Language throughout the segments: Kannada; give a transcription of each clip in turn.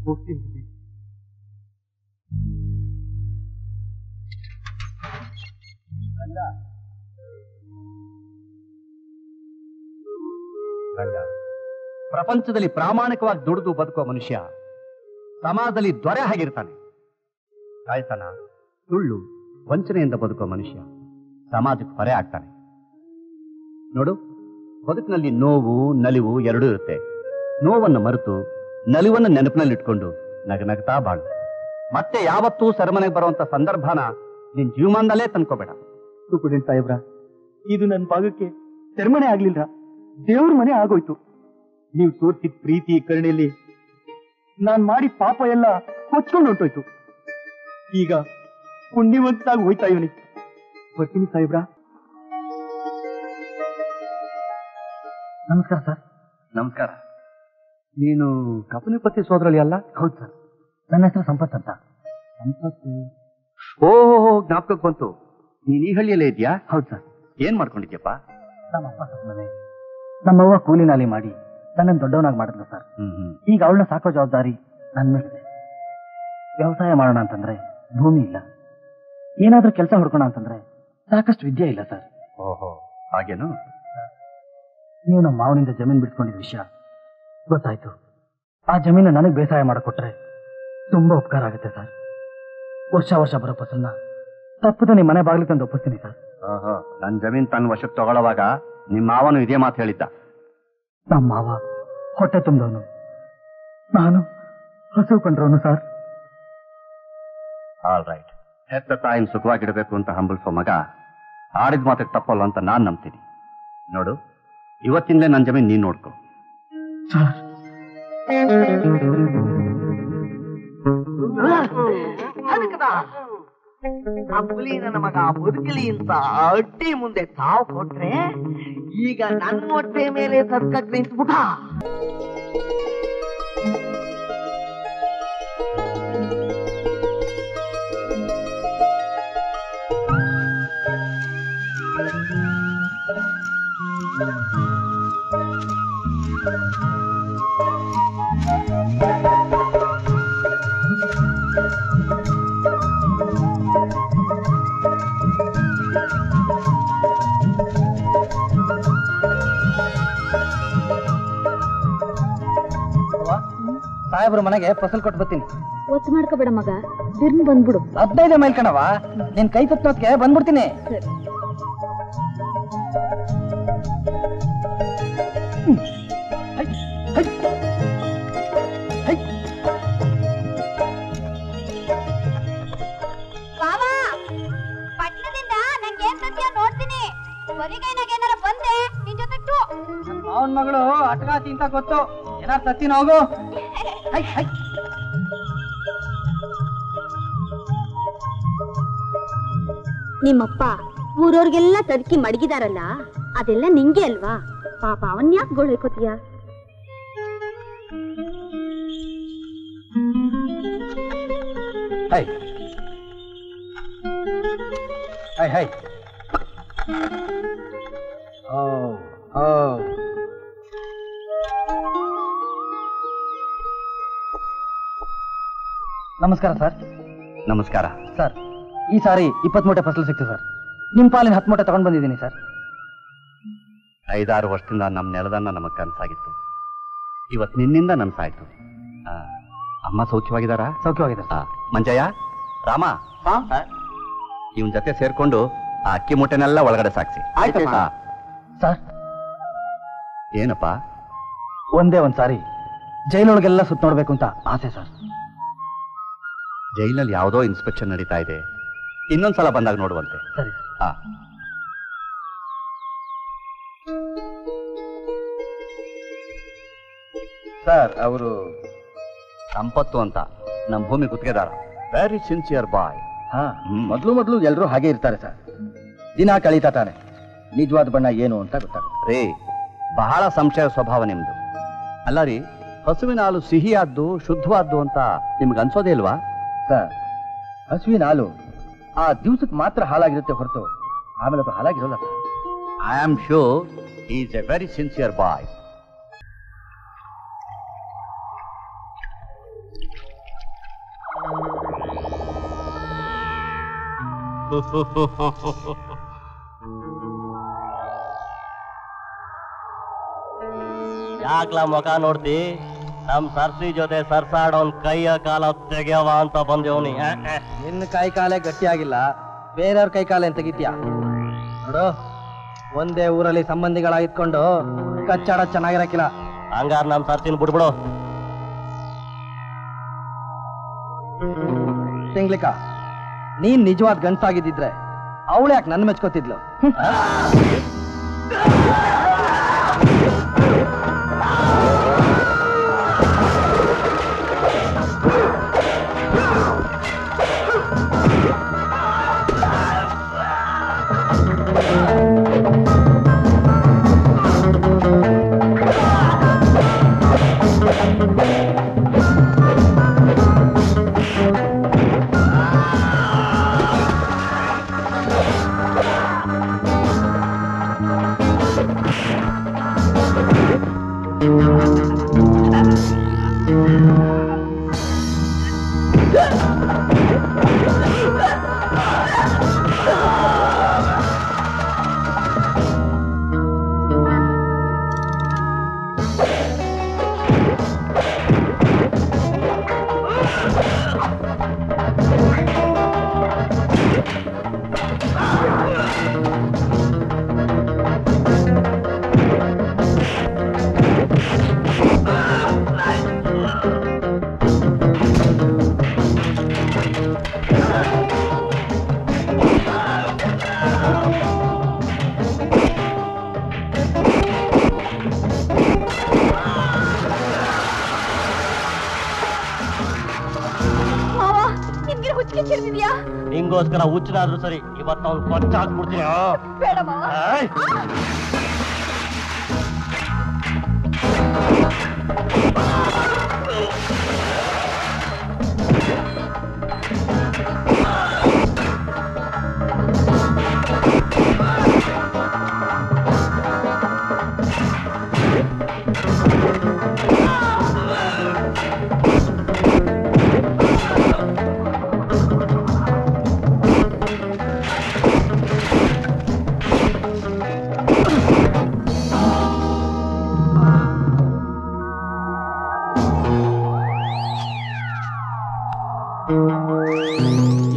ಹೋಗ್ತೀನಿ. ಪ್ರಪಂಚದಲ್ಲಿ ಪ್ರಾಮಾಣಿಕವಾಗಿ ದುಡಿದು ಬದುಕುವ ಮನುಷ್ಯ ಸಮಾಜದಲ್ಲಿ ದೊರೆ ಆಗಿರ್ತಾನೆ. ಕಾಯ್ತನ, ಸುಳ್ಳು, ವಂಚನೆಯಿಂದ ಬದುಕುವ ಮನುಷ್ಯ ಸಮಾಜಕ್ಕೆ ಹೊರೆ ಆಗ್ತಾನೆ. ನೋಡು, ಬದುಕಿನಲ್ಲಿ ನೋವು ನಲಿವು ಎರಡೂ ಇರುತ್ತೆ. ನೋವನ್ನು ಮರೆತು ನಲಿವನ್ನು ನೆನಪಿನಲ್ಲಿಟ್ಕೊಂಡು ನಗನಗ್ತಾ ಬಾಳು. ಮತ್ತೆ ಯಾವತ್ತೂ ಸೆರೆಮನೆಗೆ ಬರುವಂತ ಸಂದರ್ಭನ ನಿನ್ ಜೀವಮಾನದಲ್ಲೇ ತಂದ್ಕೋಬೇಡ. ಸೂಪರ್ಡೆಂಟ್ ಸಾಹೇಬ್ರ, ಇದು ನನ್ನ ಭಾಗಕ್ಕೆ ಸೆರೆಮನೆ ಆಗ್ಲಿಲ್ಲ, ದೇವ್ರ ಮನೆ ಆಗೋಯ್ತು. ನೀವು ತೋರಿಸಿದ ಪ್ರೀತಿ ಕರುಣೆಯಲ್ಲಿ ನಾನ್ ಮಾಡಿ ಪಾಪ ಎಲ್ಲ ಹೊಚ್ಕೊಂಡು ಹೊಂಟೋಯ್ತು. ಈಗ ಪುಣ್ಯವಂತಾಗಿ ಹೋಯ್ತಾ ಇವನಿ. ಬರ್ತೀನಿ ಸಾಹೇಬ್ರ. ನಮಸ್ಕಾರ ಸರ್. ನಮಸ್ಕಾರ. ನೀನು ಕಪನಿಪತಿ ಸೋದರಳಿ ಅಲ್ಲ? ಹೌದು ಸರ್, ನನ್ನ ಹೆಸರು ಸಂಪತ್ ಅಂತ. ಸಂಪತ್ತು? ಓಹೋ, ಜ್ಞಾಪಕಕ್ಕೆ ಬಂತು. ನೀನ್ ಈ ಹಳ್ಳಿಯಲ್ಲೇ ಇದೆಯಾ? ಹೌದು ಸರ್. ಏನ್ ಮಾಡ್ಕೊಂಡಿದ್ಯಪ್ಪ? ನಮ್ಮ ಅಪ್ಪ ಸತ್ತಮೇಲೆ ನಮ್ಮವ್ವ ಕೂಲಿ ನಾಲಿ ಮಾಡಿ ನನ್ನನ್ನು ದೊಡ್ಡವನಾಗಿ ಮಾಡಿದ್ಲು ಸರ್. ಈಗ ಅವಳನ್ನ ಸಾಕೋ ಜವಾಬ್ದಾರಿ ನನ್ನ ಮೇಲಿದೆ. ವ್ಯವಸಾಯ ಮಾಡೋಣ ಅಂತಂದ್ರೆ ಭೂಮಿ ಇಲ್ಲ, ಏನಾದ್ರೂ ಕೆಲಸ ಹುಡ್ಕೋಣ ಅಂತಂದ್ರೆ ಸಾಕಷ್ಟು ವಿದ್ಯೆ ಇಲ್ಲ ಸರ್. ಓಹೋ, ಹಾಗೇನು? ನೀವು ನಮ್ಮ ಮಾವನಿಂದ ಜಮೀನ್ ಬಿಡ್ಸ್ಕೊಂಡಿದ್ದ ವಿಷಯ ಗೊತ್ತಾಯ್ತು. ಆ ಜಮೀನ ನನಗೆ ಬೇಸಾಯ ಮಾಡಿಕೊಟ್ರೆ ತುಂಬಾ ಉಪಕಾರ ಆಗುತ್ತೆ ಸರ್. ವರ್ಷ ವರ್ಷ ಬರೋ ಫಸಲ್ನ ತಪ್ಪದೆ ನಿಮ್ಮ ಮನೆ ಬಾಗಿಲು ತಂದು ಒಪ್ಪಿಸ್ತೀನಿ ಸರ್. ನನ್ ಜಮೀನ್ ತನ್ನ ವಶಕ್ಕೆ ತಗೊಳ್ಳುವಾಗ ನಿಮ್ಮ ಮಾವನು ಇದೇ ಮಾತು ಹೇಳಿದ್ದ. ನಮ್ಮ ಮಾವ ಹೊಟ್ಟೆ ತುಂಬಿದವನು, ನಾನು ಹಸು ಕೊಂಡ್ರವನು ಸರ್. All right. ಹೆತ್ತ ತಾಯಿನ ಸುಖವಾಗಿಡಬೇಕು ಅಂತ ಹಂಬಲಿಸೋ ಮಗ ಆಡಿದ ಮಾತಿಗೆ ತಪ್ಪಲ್ಲ ಅಂತ ನಾನ್ ನಂಬ್ತೀನಿ. ನೋಡು, ಇವತ್ತಿಂದಲೇ ನನ್ನ ಜಮೀನ್ ನೀನ್ ನೋಡ್ಕೊ. ಅಬ್ಬಲಿ ನನ್ನ ಮಗ ಬದುಕಲಿ ಅಂತ ಅಡ್ಡಿ ಮುಂದೆ ತಾವು ಕೊಟ್ರೆ ಈಗ ನನ್ನ ಹೊಟ್ಟೆ ಮೇಲೆ ಸರ್ಕಕ್ ನಿಂತ್ಬಿಟ್ಟ. ಸಾಹೇಬ್ರ ಮನೆಗೆ ಫಸಲ್ ಕೊಟ್ಟು ಬರ್ತೀನಿ. ಒತ್ತು ಮಾಡ್ಕೋಬೇಡ ಮಗ, ಬಿರ್ನ್ ಬಂದ್ಬಿಡು. 15 ಮೈಲ್ ಕಣವ, ನಿನ್ ಕೈ ತಪ್ಪೋದ್ಕೆ ಬಂದ್ಬಿಡ್ತೀನಿ. ಪಟ್ಟಣದಿಂದ ನಂಗೆ ಏನ್ ಸತ್ಯ ನೋಡ್ತೀನಿ. ಬರಿಗೈನಾಗ ಏನಾರ ಬಂದೆ ನಿನ್ ಜೊತೆ ಅವನ್ ಮಗಳು ಅಟಗಾತಿ ಅಂತ ಗೊತ್ತು. ಏನಾರ ತತ್ತಿನ ಹೋಗು. ನಿಮ್ಮಪ್ಪ ಊರವ್ರಿಗೆಲ್ಲ ತಡ್ಕಿ ಮಡಗಿದಾರಲ್ಲ, ಅದೆಲ್ಲ ನಿಂಗೆ ಅಲ್ವಾ? ಪಾಪ ಅವನ್ ಯಾಕೆ ಗೋಳೈಕೋತೀಯ? ನಮಸ್ಕಾರ ಸರ್. ನಮಸ್ಕಾರ ಸರ್. ಈ ಸಾರಿ 20 ಮೂಟೆ ಫಸಲು ಸಿಕ್ತು ಸರ್. ನಿಮ್ ಪಾಲಿನ 10 ಮೂಟೆ ತಗೊಂಡ್ ಬಂದಿದ್ದೀನಿ ಸರ್. 5-6 ವರ್ಷದಿಂದ ನಮ್ಮ ನೆಲದನ್ನ ನಮಗ್ ಕನಸಾಗಿತ್ತು. ಇವತ್ತು ನಿನ್ನಿಂದ ನನ್ಸಾಯ್ತು. ಅಮ್ಮ ಸೌಖ್ಯವಾಗಿದ್ದಾರಾ? ಸೌಖ್ಯವಾಗಿದೆ. ಮಂಜಯ್ಯ, ರಾಮ, ಇವನ್ ಜೊತೆ ಸೇರ್ಕೊಂಡು ಆ ಅಕ್ಕಿ ಮೂಟೆನೆಲ್ಲ ಒಳಗಡೆ ಸಾಕ್ಸಿ. ಸರ್, ಏನಪ್ಪ? ಒಂದೇ ಒಂದ್ ಸಾರಿ ಜೈಲೊಳಗೆಲ್ಲ ಸುತ್ತ ನೋಡ್ಬೇಕು ಅಂತ ಆಸೆ ಸರ್. ಜೈಲಲ್ಲಿ ಯಾವುದೋ ಇನ್ಸ್ಪೆಕ್ಷನ್ ನಡೀತಾ ಇದೆ, ಇನ್ನೊಂದ್ಸಲ ಬಂದಾಗ ನೋಡುವಂತೆ. ಸರಿ. ಸರ್, ಅವರು ಸಂಪತ್ತು ಅಂತ ನಮ್ಮ ಭೂಮಿ ಗುತ್ತಿಗೆದಾರ. ವೆರಿ ಸಿನ್ಸಿಯರ್ ಬಾಯ್. ಮೊದಲು ಎಲ್ಲರೂ ಹಾಗೆ ಇರ್ತಾರೆ ಸರ್. ದಿನ ಕಳೀತಾ ತಾನೆ ನಿಜವಾದ ಬಣ್ಣ ಏನು ಅಂತ ಗೊತ್ತಾಗುತ್ತೆ. ರೇ, ಬಹಳ ಸಂಶಯ ಸ್ವಭಾವ ನಿಮ್ದು. ಅಲ್ಲ ರೀ, ಹಸುವಿನ ಹಾಲು ಸಿಹಿಯಾದ್ದು ಶುದ್ಧವಾದ್ದು ಅಂತ ನಿಮ್ಗೆ ಅನ್ಸೋದೇ ಇಲ್ವಾ? ಸರ್, ಹಸುವಿನ ಹಾಲು ಆ ದಿವಸಕ್ಕೆ ಮಾತ್ರ ಹಾಲಾಗಿರುತ್ತೆ ಹೊರತು ಆಮೇಲೆ ಅದು ಹಾಲಾಗಿರೋಲ್ಲ sir. I am sure he is a very sincere boy. ಯಾಕ್ಲ ಮುಖ ನೋಡ್ತಿ? ನಮ್ ಸರ್ಸಿ ಜೊತೆ ಸರ್ಸಾಡೋನ್ ಕೈಯ ಕಾಲ ತೆಗೆಯವ ಅಂತ ಬಂದೇವ್ನಿ. ನಿನ್ನ ಕೈ ಕಾಲೇ ಗಟ್ಟಿಯಾಗಿಲ್ಲ, ಬೇರೆಯವ್ರ ಕೈ ಕಾಲ ಏನ್ ತೆಗಿತೀಯ? ನೋಡು, ಒಂದೇ ಊರಲ್ಲಿ ಸಂಬಂಧಿಗಳಾಗಿತ್ಕೊಂಡು ಕಚ್ಚಾಡ ಚೆನ್ನಾಗಿರಕ್ಕಿಲ್ಲ. ಹಂಗಾರ ನಮ್ ಸರ್ಸಿನ ಬಿಡ್ಬಿಡು. ಸಿಂಗ್ಲಿಕ, ನೀನ್ ನಿಜವಾದ ಗಂಡ್ಸಾಗಿದ್ದಿದ್ರೆ ಅವಳು ಯಾಕೆ ನನ್ನ ಮೆಚ್ಕೋತಿದ್ಲು? ನಿಂಗೋಸ್ಕರ ಹುಚ್ಚನಾದ್ರೂ ಸರಿ, ಇವತ್ತು ಅವ್ನು ಕೊಚ್ಚ ಹಾಕ್ಬಿಡ್ತೀನಿ.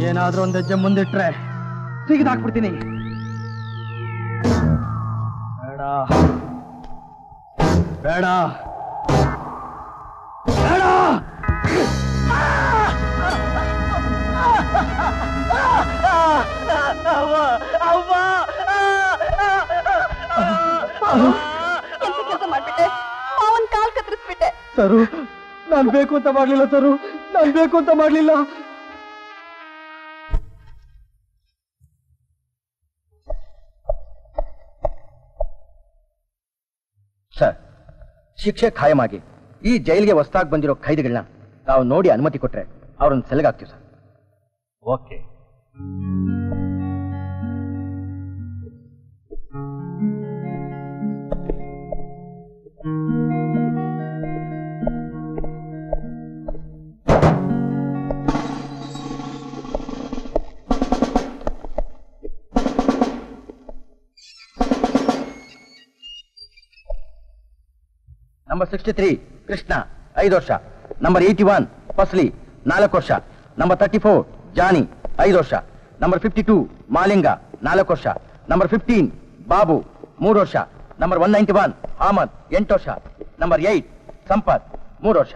ಏನಾದ್ರೂ ಒಂದ್ ಹೆಜ್ಜೆ ಮುಂದಿಟ್ರೆ ಸಿಗಿದಾಕ್ಬಿಡ್ತೀನಿ. ಬೇಡ ಬೇಡ ಬೇಡ. ಕಾಲ್ ಕತ್ತರಿಸ್ಬಿಟ್ಟೆ. ಸರು, ನಾನ್ ಬೇಕು ಅಂತ ಮಾಡ್ಲಿಲ್ಲ ಸರು, ನಾನ್ ಬೇಕು ಅಂತ ಮಾಡ್ಲಿಲ್ಲ. ಸರ್, ಶಿಕ್ಷೆ ಖಾಯಮಾಗಿ ಈ ಜೈಲಿಗೆ ಹೊಸದಾಗಿ ಬಂದಿರೋ ಖೈದಿಗಳನ್ನ ನಾವು ನೋಡಿ ಅನುಮತಿ ಕೊಟ್ರೆ ಅವ್ರನ್ನ ಸೆಲೆಗಾಗ್ತೀವಿ ಸರ್. ಓಕೆ. ನಂಬರ್ 63 ಕೃಷ್ಣ 5 ವರ್ಷ. ನಂಬರ್ 81 ಫಸ್ಲಿ 4 ವರ್ಷ. ನಂಬರ್ 34 ಜಾನಿ 5 ವರ್ಷ. ನಂಬರ್ 52 ಮಾಲಿಂಗ 4 ವರ್ಷ. ನಂಬರ್ 15 ಬಾಬು 3 ವರ್ಷ. ನಂಬರ್ 191 ಅಹಮದ್ 8 ವರ್ಷ. ನಂಬರ್ 8 ಸಂಪತ್ 3 ವರ್ಷ.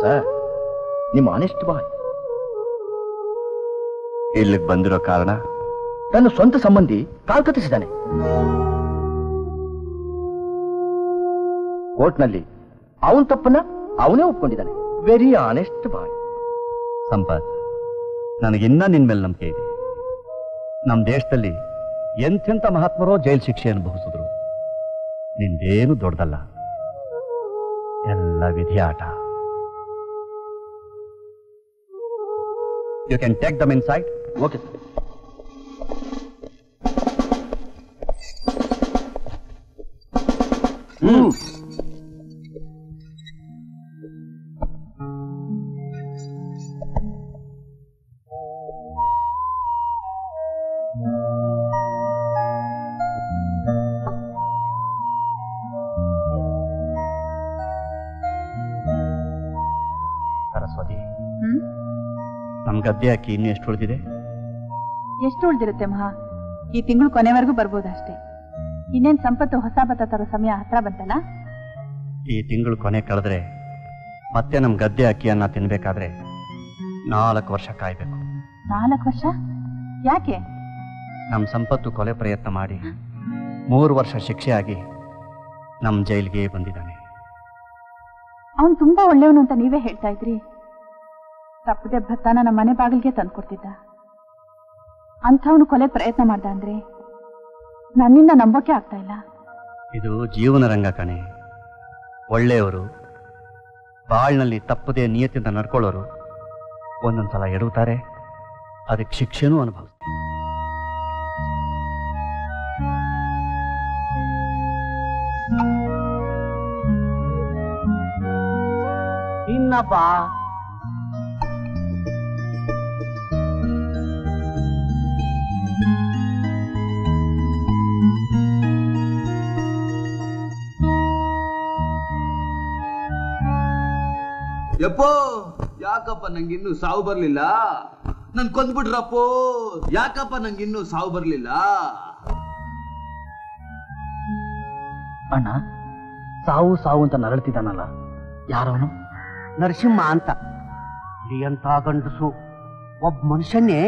ಸರ್, ನಿಮ್ಮ ಆನೆಸ್ಟ್ ಬಾಯ್ ಇಲ್ಲಿಗೆ ಬಂದಿರೋ ಕಾರಣ ತನ್ನ ಸ್ವಂತ ಸಂಬಂಧಿ ಕಾಲ್ ಕತ್ತಿಸಿದ್ದಾನೆ. ಕೋರ್ಟ್ನಲ್ಲಿ ಅವನ ತಪ್ಪನ್ನ ಅವನೇ ಒಪ್ಕೊಂಡಿದ್ದಾನೆ. ವೆರಿ ಆನೆಸ್ಟ್ ಬಾಯ್. ಸಂಪತ್, ನನಗಿನ್ನ ನಿನ್ ಮೇಲೆ ನಂಬಿಕೆ ಇದೆ. ನಮ್ಮ ದೇಶದಲ್ಲಿ ಎಂಥೆಂಥ ಮಹಾತ್ಮರೋ ಜೈಲ್ ಶಿಕ್ಷೆ ಅನುಭವಿಸಿದ್ರು. ನಿಂದೇನು ದೊಡ್ಡದಲ್ಲ, ಎಲ್ಲ ವಿಧಿಯಾಟ. You can take them inside. Okay sir. Saraswati, ನಮ್ ಗದ್ದೆ ಹಾಕಿ ಇನ್ನು ಎಷ್ಟು ಉಳಿದಿದೆ? ಎಷ್ಟು ಉಳಿದಿರುತ್ತೆ ಮಹಾ? ಈ ತಿಂಗಳು ಕೊನೆವರೆಗೂ ಬರ್ಬೋದಷ್ಟೇ. ಇನ್ನೇನ್ ಸಂಪತ್ತು ಹೊಸ ಭತ್ತ ತರೋ ಸಮಯ ಹತ್ರ ಬಂತಲ್ಲ. ಈ ತಿಂಗಳು ಕೊನೆ ಕಳೆದ್ರೆ ಮತ್ತೆ ನಮ್ ಗದ್ದೆ ಅಕ್ಕಿಯನ್ನ ತಿನ್ಬೇಕಾದ್ರೆ 4 ವರ್ಷ ಕಾಯ್ಬೇಕು. 4 ವರ್ಷ? ಯಾಕೆ? ನಮ್ ಸಂಪತ್ತು ಕೊಲೆ ಪ್ರಯತ್ನ ಮಾಡಿ 3 ವರ್ಷ ಶಿಕ್ಷೆ ಆಗಿ ನಮ್ ಜೈಲಿಗೆ ಬಂದಿದ್ದಾನೆ. ಅವನು ತುಂಬಾ ಒಳ್ಳೆಯವನು ಅಂತ ನೀವೇ ಹೇಳ್ತಾ ಇದ್ರಿ. ತಪ್ಪದೆ ಭತ್ತನ ನಮ್ಮ ಮನೆ ಬಾಗಿಲಿಗೆ ತಂದ್ಕೊಡ್ತಿದ್ದ. ಅಂಥವನು ಕೊಲೆ ಪ್ರಯತ್ನ ಮಾಡ್ದ ಅಂದ್ರೆ ನನ್ನಿಂದ ನಂಬೋಕೆ ಆಗ್ತಾ ಇಲ್ಲ. ಇದು ಜೀವನ ರಂಗ ಕಣೆ. ಒಳ್ಳೆಯವರು, ಬಾಳ್ನಲ್ಲಿ ತಪ್ಪದೆ ನಿಯತಿಯಿಂದ ನಡ್ಕೊಳ್ಳೋರು ಒಂದೊಂದ್ಸಲ ಎಡುತ್ತಾರೆ, ಅದಕ್ಕೆ ಶಿಕ್ಷೆನೂ ಅನುಭವಿಸ್ತಾರೆ. ಇನ್ನಪ್ಪ ಯಪ್ಪೋ, ಯಾಕಪ್ಪ ನಂಗಿನ್ನೂ ಸಾವು ಬರ್ಲಿಲ್ಲ? ನನ್ ಕೊಂದ್ಬಿಟ್ರಪ್ಪೋ, ಯಾಕಪ್ಪ ನಂಗಿನ್ನೂ ಸಾವು ಬರ್ಲಿಲ್ಲ? ಅಣ್ಣ, ಸಾವು ಸಾವು ಅಂತ ನರಳ್ತಿದ್ದಾನಲ್ಲ, ಯಾರವನು? ನರಸಿಂಹ ಅಂತ. ಅಂತ ಗಂಡಸು ಒಬ್ಬ ಮನುಷ್ಯನ್ನೇ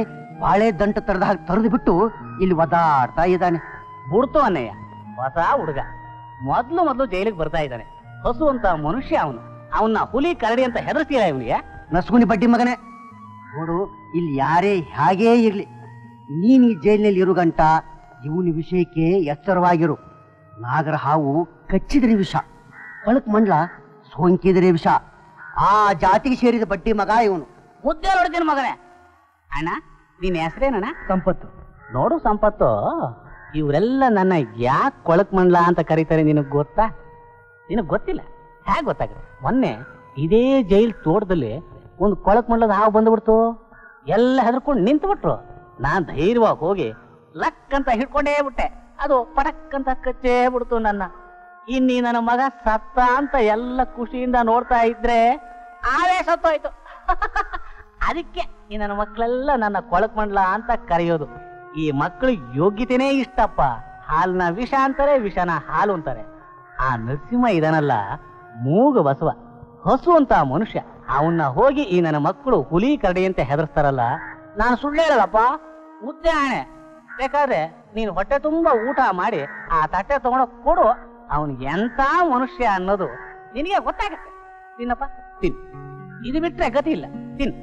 ಬಾಳೆ ದಂಟ ತರದ ಹಾಗೆ ತರದು ಬಿಟ್ಟು ಇಲ್ಲಿ ಒದಾಡ್ತಾ ಇದ್ದಾನೆ. ಬಿಡ್ತು ಅನ್ನಯ್ಯ, ಹೊಸ ಹುಡುಗ. ಮೊದ್ಲು ಜೈಲಿಗೆ ಬರ್ತಾ ಇದ್ದಾನೆ. ಹಸು ಅಂತ ಮನುಷ್ಯ ಅವನು. ಅವನ್ನ ಹುಲಿ ಕರಡಿ ಅಂತ ಹೆದರ್ತೀರ ಇವನಿಗೆ? ನಸ್ಗುನಿ ಬಡ್ಡಿ ಮಗನೇ ನೋಡು, ಇಲ್ಲಿ ಯಾರೇ ಹಾಗೇ ಇರ್ಲಿ, ನೀನ್ ಈ ಜೈಲಿನಲ್ಲಿ ಇರು ಗಂಟ ಇವನ ವಿಷಯಕ್ಕೆ ಎಚ್ಚರವಾಗಿರು. ನಾಗರ ಹಾವು ಕಚ್ಚಿದ್ರೆ ವಿಷ, ಬಳಕ್ ಮಂಡ್ಲ ಸೋಂಕಿದ್ರೆ ವಿಷ. ಆ ಜಾತಿಗೆ ಸೇರಿದ ಬಡ್ಡಿ ಮಗ ಇವನು. ಮುದ್ದೆ ನೋಡ್ತೀನಿ ಮಗನೇ. ಅಣ್ಣ, ನಿನ್ನ ಹೆಸರೇನಣ್ಣ? ಸಂಪತ್ತು. ನೋಡು ಸಂಪತ್ತು, ಇವರೆಲ್ಲ ನನ್ನ ಯಾಕೆ ಕೊಳಕ್ ಮಂಡ್ಲ ಅಂತ ಕರೀತಾರೆ ನಿನಗ್ ಗೊತ್ತಾ? ನಿನಗ್ ಗೊತ್ತಿಲ್ಲ? ಹೇಗೆ ಗೊತ್ತಾಗುತ್ತೆ? ಮೊನ್ನೆ ಇದೇ ಜೈಲ್ ತೋಟದಲ್ಲಿ ಒಂದು ಕೊಳಕ್ ಮಂಡ್ಲದ ಹಾವು ಬಂದ್ಬಿಡ್ತು. ಎಲ್ಲ ಹೆದರ್ಕೊಂಡು ನಿಂತು ಬಿಟ್ರು. ನಾನ್ ಧೈರ್ಯವಾಗಿ ಹೋಗಿ ಲಕ್ ಅಂತ ಹಿಡ್ಕೊಂಡೇ ಬಿಟ್ಟೆ. ಅದು ಪಟಕ್ ಅಂತ ಕಚ್ಚೇ ಬಿಡ್ತು ನನ್ನ. ಇನ್ನೀ ನನ್ನ ಮಗ ಸತ್ತ ಅಂತ ಎಲ್ಲ ಖುಷಿಯಿಂದ ನೋಡ್ತಾ ಇದ್ರೆ ಆವೇ ಸತ್ತೋಯ್ತು. ಅದಕ್ಕೆ ಈ ನನ್ನ ಮಕ್ಕಳೆಲ್ಲ ನನ್ನ ಕೊಳಕ್ ಮಂಡ್ಲ ಅಂತ ಕರೆಯೋದು. ಈ ಮಕ್ಕಳು ಯೋಗ್ಯತೆನೇ ಇಷ್ಟಪ್ಪ. ಹಾಲ್ನ ವಿಷ ಅಂತಾರೆ, ವಿಷನ ಹಾಲು ಅಂತಾರೆ. ಆ ನರಸಿಂಹ ಇದನಲ್ಲ, ಮೂಗ ಬಸವ, ಹಸು ಅಂತ ಮನುಷ್ಯ. ಅವನ್ನ ಹೋಗಿ ಈ ನನ್ನ ಮಕ್ಕಳು ಹುಲಿ ಕರಡಿ ಅಂತ ಹೆದರ್ಸ್ತಾರಲ್ಲ. ನಾನು ಸುಳ್ಳು ಹೇಳಲ್ಲಪ್ಪ, ಮುದ್ದೆ ಆಣೆ. ಬೇಕಾದ್ರೆ ನೀನು ಹೊಟ್ಟೆ ತುಂಬಾ ಊಟ ಮಾಡಿ ಆ ತಟ್ಟೆ ತಗೊಂಡೋಗ್ ಕೊಡು, ಅವನಿಗೆ ಎಂತ ಮನುಷ್ಯ ಅನ್ನೋದು ನಿನಗೆ ಗೊತ್ತಾಗತ್ತೆ. ತಿನ್ನಪ್ಪ, ತಿನ್. ಇದು ಬಿಟ್ರೆ ಗತಿ ಇಲ್ಲ, ತಿನ್.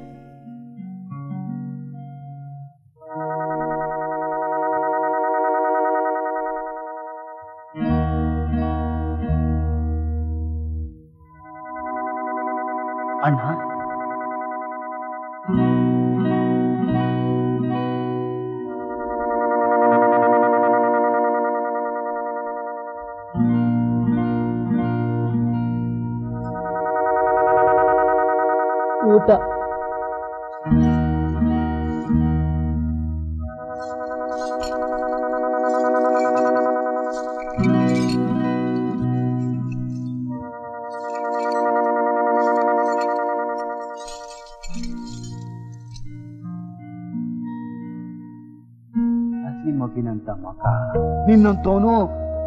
ಅಣ್ಣ, ಊಟ. ಹಸಿ ಮಗಿನಂತ ಮಗ ನಿನ್ನಂತವನು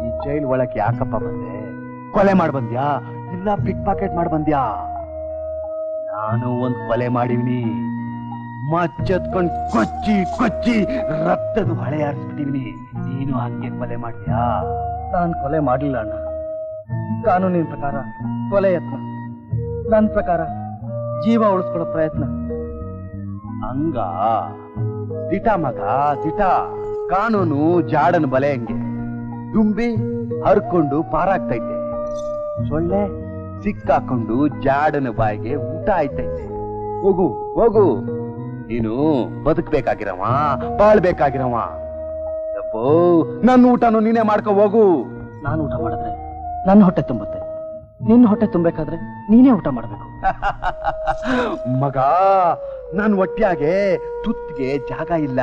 ಈ ಜೈಲ್ ಒಳಗೆ ಯಾಕಪ್ಪ ಬಂದೆ? ಕೊಲೆ ಮಾಡಿ ಬಂದ್ಯಾ ಇಲ್ಲ ಪಿಕ್ ಪಾಕೆಟ್ ಮಾಡಿ ಬಂದ್ಯಾ? ನಾನು ಒಂದ್ ಕೊಲೆ ಮಾಡಿವ್ನಿ. ಮಚ್ಚತ್ಕೊಂಡ್ ಕೊಚ್ಚಿ ಕೊಚ್ಚಿ ರಕ್ತದ ಹೊಳೆ ಹಾರಿಸ್ಬಿಟ್ಟಿವ್ನಿ. ನೀನು ಹಂಗೆ ಕೊಲೆ ಮಾಡ್ತೀಯಾ? ನಾನು ಕೊಲೆ ಮಾಡಿಲ್ಲ ಅಣ್ಣ. ಕಾನೂನಿನ ಪ್ರಕಾರ ಕೊಲೆ ಯತ್ನ, ನನ್ನ ಪ್ರಕಾರ ಜೀವ ಉಳಿಸ್ಕೊಳ್ಳೋ ಪ್ರಯತ್ನ. ಹಂಗ ದಿಟ ಮಗ ದಿಟ. ಕಾನೂನು ಜಾಡನ್ ಬಲೆ ಹಂಗೆ ದುಂಬಿ ಹರ್ಕೊಂಡು ಪಾರಾಗ್ತೈತೆ, ಸೊಳ್ಳೆ ಸಿಕ್ಕಾಕೊಂಡು ಜಾಡನ ಬಾಯಿಗೆ ಊಟ ಆಯ್ತೈತೆ. ಹೋಗು ಹೋಗು, ನೀನು ಬದುಕ್ಬೇಕಾಗಿರವ, ಬಾಳ್ಬೇಕಾಗಿರವ. ಯಪ್ಪೋ, ನನ್ನ ಊಟನು ನೀನೇ ಮಾಡ್ಕೊ ಹೋಗು. ನಾನು ಊಟ ಮಾಡಿದ್ರೆ ನನ್ನ ಹೊಟ್ಟೆ ತುಂಬುತ್ತೆ. ನಿನ್ನ ಹೊಟ್ಟೆ ತುಂಬಬೇಕಾದ್ರೆ ನೀನೇ ಊಟ ಮಾಡ್ಬೇಕು. ಮಗ, ನನ್ ಹೊಟ್ಟೆಯಾಗೆ ತುತ್ತಿಗೆ ಜಾಗ ಇಲ್ಲ.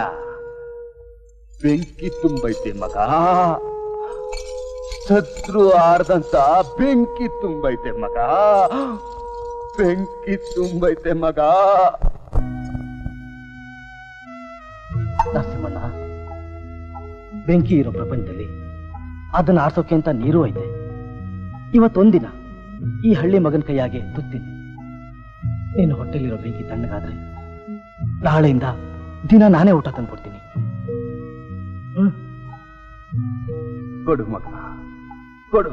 ಬೆಂಕಿ ತುಂಬೈತೆ ಮಗ, ಶತ್ರು ಆರ್ದಂತ ಬೆಂಕಿ ತುಂಬೈತೆ ಮಗ, ಬೆಂಕಿ ತುಂಬೈತೆ ಮಗ. ನರಸಿಂಹಣ್ಣ, ಬೆಂಕಿ ಇರೋ ಪ್ರಪಂಚದಲ್ಲಿ ಅದನ್ನ ಆರ್ಸೋಕೆ ಅಂತ ನೀರು ಐತೆ. ಇವತ್ತೊಂದಿನ ಈ ಹಳ್ಳಿ ಮಗನ ಕೈಯಾಗೆ ತುತ್ತೀನಿ. ನೀನು ಹೊಟ್ಟೆಲಿರೋ ಬೆಂಕಿ ತಣ್ಣಗಾದ್ರೆ ನಾಳೆಯಿಂದ ದಿನ ನಾನೇ ಊಟ ತಂದ್ಕೊಡ್ತೀನಿ. ಕೊಡು ಮಗ, ಕೊಡು.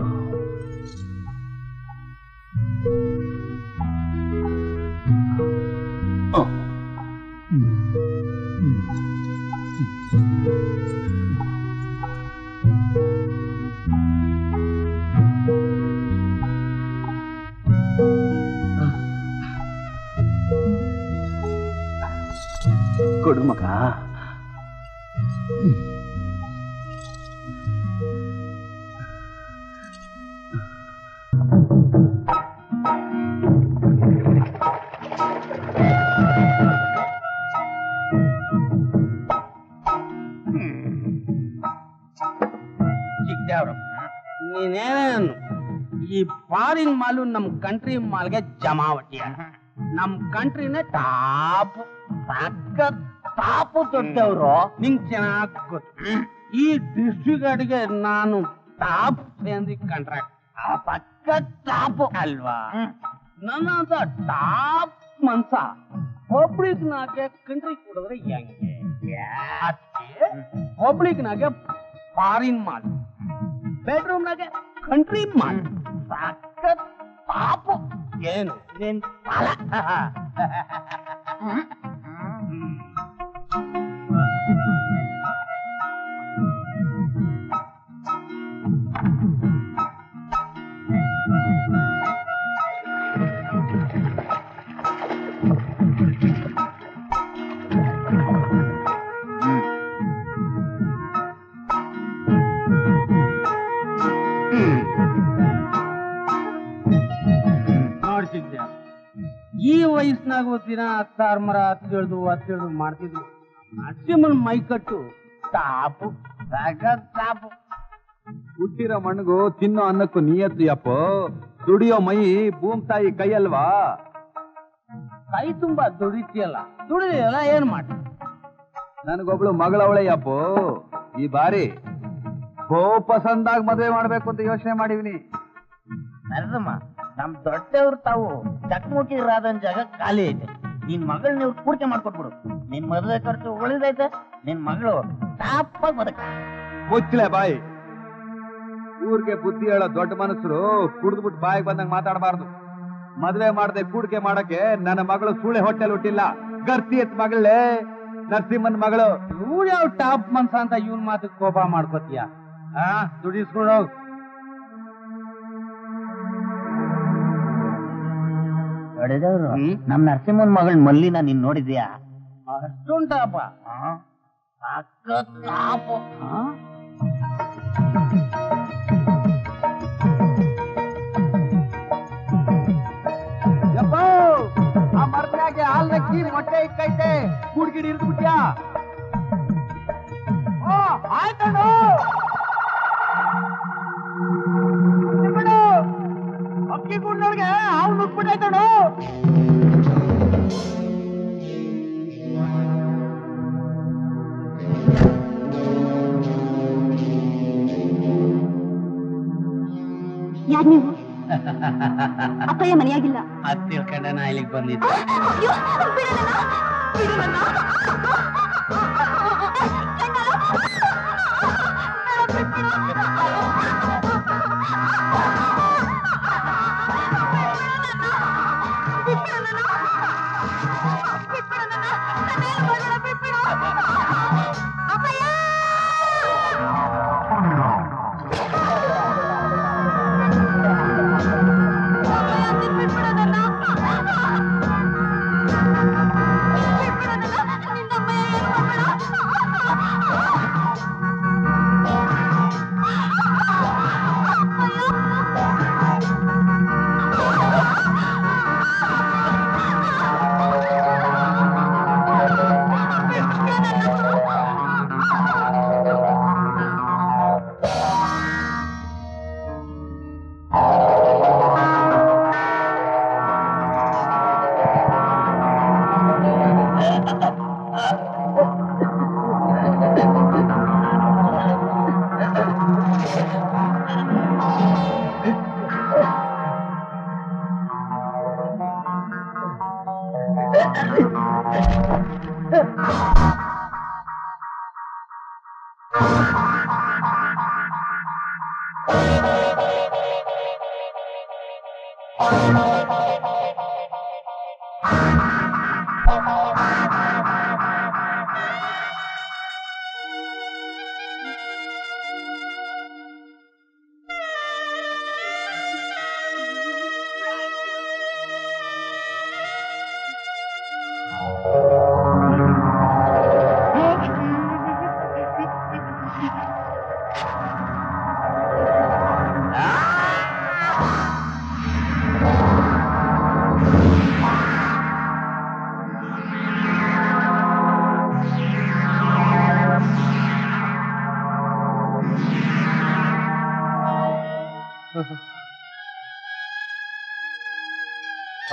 ಕೊಡು ಮಗ. ನೀನೇನು ಈ ಫಾರಿನ್ ಮಾಲು ನಮ್ ಕಂಟ್ರಿ ಮಾಲ್ಗೆ ಜಮಾವಟಿಯ. ನಮ್ ಕಂಟ್ರಿನೇ ಟಾಪ್ ಟಾಪು ದೊಡ್ಡವ್ರು. ನಿಂಗ್ ಚೆನ್ನಾಗ್ ಗೊತ್ತು. ಈ ಡಿಸ್ಟ್ರಿಕ್ಟ್ಗೆ ನಾನು ಟಾಪ್ ಕಾಂಟ್ರಾಕ್ಟ್ ಪಕ್ಕ ಟಾಪ್ ಅಲ್ವಾ? ನನ್ನಂತ ಟಾಪ್ ಮನ್ಸ ಪಬ್ಲಿಕ್ ನಾಗೆ ಕಂಟ್ರಿ ಕೊಡಿದ್ರೆ ಹೆಂಗೆ? ಪಬ್ಲಿಕ್ ನಾಗೆ ಫಾರಿನ್ ಮಾಲ್, ಬೆಡ್ರೂಮ್ ನಾಗೆ ಕಂಟ್ರಿ ಮಾಲ್. ಸಖತ್ ಟಾಪ್. ಏನು ನಿನ್ ಫಲ? ನೋಡ್ತಿದ್ದೆ, ಈ ವಯಸ್ಸಿನಾಗ ದಿನ ಹತ್ತಾರು ಮರ ಹತ್ತೇಳ್ದು ಮಾಡ್ತಿದ್ವಿ. ನರಸಿಂಹನ ಮೈಕಟ್ಟು ಟಾಪು, ಟಾಪು. ಹುಟ್ಟಿರೋ ಮಣ್ಣಿಗೂ ತಿನ್ನೋ ಅನ್ನಕ್ಕೂ ನಿಯತ್ತು ಯಪ್ಪ. ದುಡಿಯೋ ಮೈ ಭೂಮ್ ತಾಯಿ ಕೈಯಲ್ವಾ? ಕೈ ತುಂಬಾ ದುಡಿತಿಯಲ್ಲ, ದುಡಿಯಲ್ಲ ಏನ್ ಮಾಡಿ? ನನಗೊಬ್ಳು ಮಗಳವಳೆ ಯಪ್ಪ. ಈ ಬಾರಿ ಪಸಂದಾಗಿ ಮದುವೆ ಮಾಡ್ಬೇಕು ಅಂತ ಯೋಚನೆ ಮಾಡಿವಿನಿ. ನರಸಮ್ಮ, ನಮ್ ದೊಡ್ಡವ್ರು ತಾವು ಚಕ್ಮುಖಿರಾದನ್ ಜಾಗ ಖಾಲಿ ಐತೆ. ನಿನ್ ಮಗಳು ನೀವು ಪೂರ್ತಿ ಮಾಡ್ಕೊಟ್ಬಿಡು. ನಿನ್ ಮದುವೆ ಖರ್ಚು ಉಳಿದೈತೆ. ನಿನ್ ಮಗಳು ಟಾಪಾಗಿ ಬದುಕ. ಮುಚ್ಚಲೆ ಬಾಯಿ. ಊರ್ಗೆ ಬುದ್ಧಿ ಹೇಳೋ ದೊಡ್ಡ ಮನಸ್ಸರು ಕುಡಿದ್ಬಿಟ್ಟು ಬಾಯಿಗೆ ಬಂದಂಗ ಮಾತಾಡಬಾರ್ದು. ಮದುವೆ ಮಾಡದೆ ಕೂಡಿಕೆ ಮಾಡಕ್ಕೆ ನನ್ನ ಮಗಳು ಸೂಳೆ ಹೊಟ್ಟೆಲ್ ಹುಟ್ಟಿಲ್ಲ. ಗರ್ತಿ ಎತ್ ಮಗಳೇ, ನರಸಿಂಹನ್ ಮಗಳು. ಇವ್ರು ಯಾವ ಟಾಪ್ ಮನ್ಸ ಅಂತ ಇವನ್ ಮಾತಕ್ಕೆ ಕೋಪ ಮಾಡ್ಕೋತೀಯ? ದುಡಿಸ್ಕೊಂಡು ಹೋಗ್. ಹೊಡೆದವ್ರು ನಮ್ ನರಸಿಂಹನ್ ಮಗಳ್ ಮಲ್ಲಿನ ನೀನ್ ನೋಡಿದ್ಯಾ? ಅಷ್ಟುಂಟಪ್ಪ. ಟಾಪು. ಯಪ್ಪ, ಆ ಮರದಾಗೆ ಹಾಲ್ ನಕ್ಕಿ ಮೊಟ್ಟೆ ಇಕ್ಕೈತೆ. ಕೂಡ್ಗಿಡಿ ಇರ್ದು ಬಿಟ್ಯಾ? ಆಯ್ತಣ್ಣ, ಅಕ್ಕಿ ಕೂಡ್ನವ್ರಿಗೆ ಹಾವು ನುಗ್ಬಿಟ್ಟೈತಣ್ಣ. ಯಾರ್ ನೀವು? ಅಪ್ಪಯ್ಯ ಮನೆಯಾಗಿಲ್ಲ. ಅದ್ ತಿಳ್ಕೊಂಡೆ ನಾ ಇಲ್ಲಿಗೆ ಬಂದಿದ್ದೆ. ಅಯ್ಯೋ, ಬಿಡು ನನ್ನ, ಬಿಡು ನನ್ನ.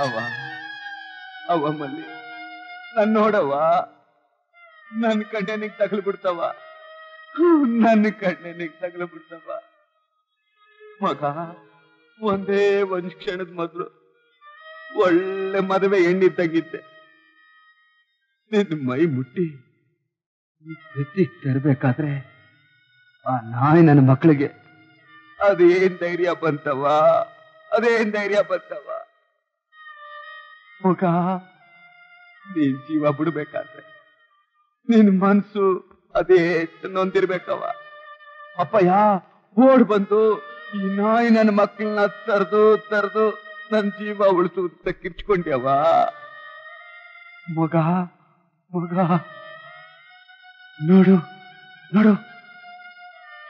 ಅವ್ವ ಅವ್ವ ಮಲ್ಲಿ ನನ್ ನೋಡವ್ವ ನನ್ ಕಣ್ಣೆನಿಗ್ ತಗಲು ಬಿಡ್ತಾವ ನನ್ನ ಕಣ್ಣೆನಿಗ್ ತಗಲು ಬಿಡ್ತಾವ ಮಗ ಒಂದೇ ಒಂದ್ ಕ್ಷಣದ ಮೊದಲು ಒಳ್ಳೆ ಮದುವೆ ಎಣ್ಣಿ ತಂಗಿದ್ದೆ ನಿನ್ ಮೈ ಮುಟ್ಟಿ ಬೆಚ್ಚಿಗೆ ತರಬೇಕಾದ್ರೆ ಆ ನಾಯಿ ನನ್ನ ಮಕ್ಕಳಿಗೆ ಅದೇನ್ ಧೈರ್ಯ ಬಂತವ ಅದೇನ್ ಧೈರ್ಯ ಬಂತವ ಮಗ ನೀನ್ ಜೀವ ಬಿಡ್ಬೇಕಾದ್ರೆ ನಿನ್ ಮನ್ಸು ಅದೇ ನೊಂದಿರ್ಬೇಕವ ಅಪ್ಪಯ್ಯ ಓಡ್ ಬಂದು ಈ ನಾಯಿ ನನ್ನ ಮಕ್ಕಳನ್ನ ತರ್ದು ನನ್ ಜೀವ ಉಳಿಸು ಅಂತ ಕಿರ್ಚ್ಕೊಂಡ್ಯವ ಮಗ ಮಗ ನೋಡು ನೋಡು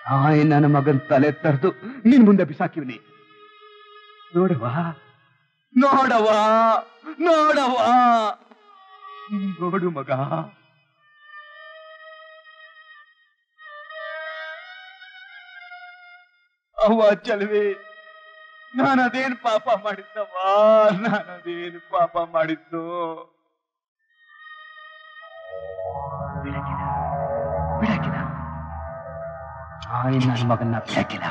ನಾಯಿ ನನ್ನ ಮಗನ್ ತಲೆ ತರ್ದು ನಿನ್ ಮುಂದೆ ಬಿಸಾಕಿವ್ನಿ ನೋಡವಾ ನೋಡವಾ ನೋಡವಾ ನೋಡು ಮಗ ಅವ್ವ ಚಲವಿ ನಾನದೇನ್ ಪಾಪ ಮಾಡಿದ್ದವ್ವ ನಾನದೇನು ಪಾಪ ಮಾಡಿದ್ದು ಬಿಡಕಿಲ್ಲ ನನ್ನ ಮಗನ್ನ ಬಿಡಕಿಲ್ಲ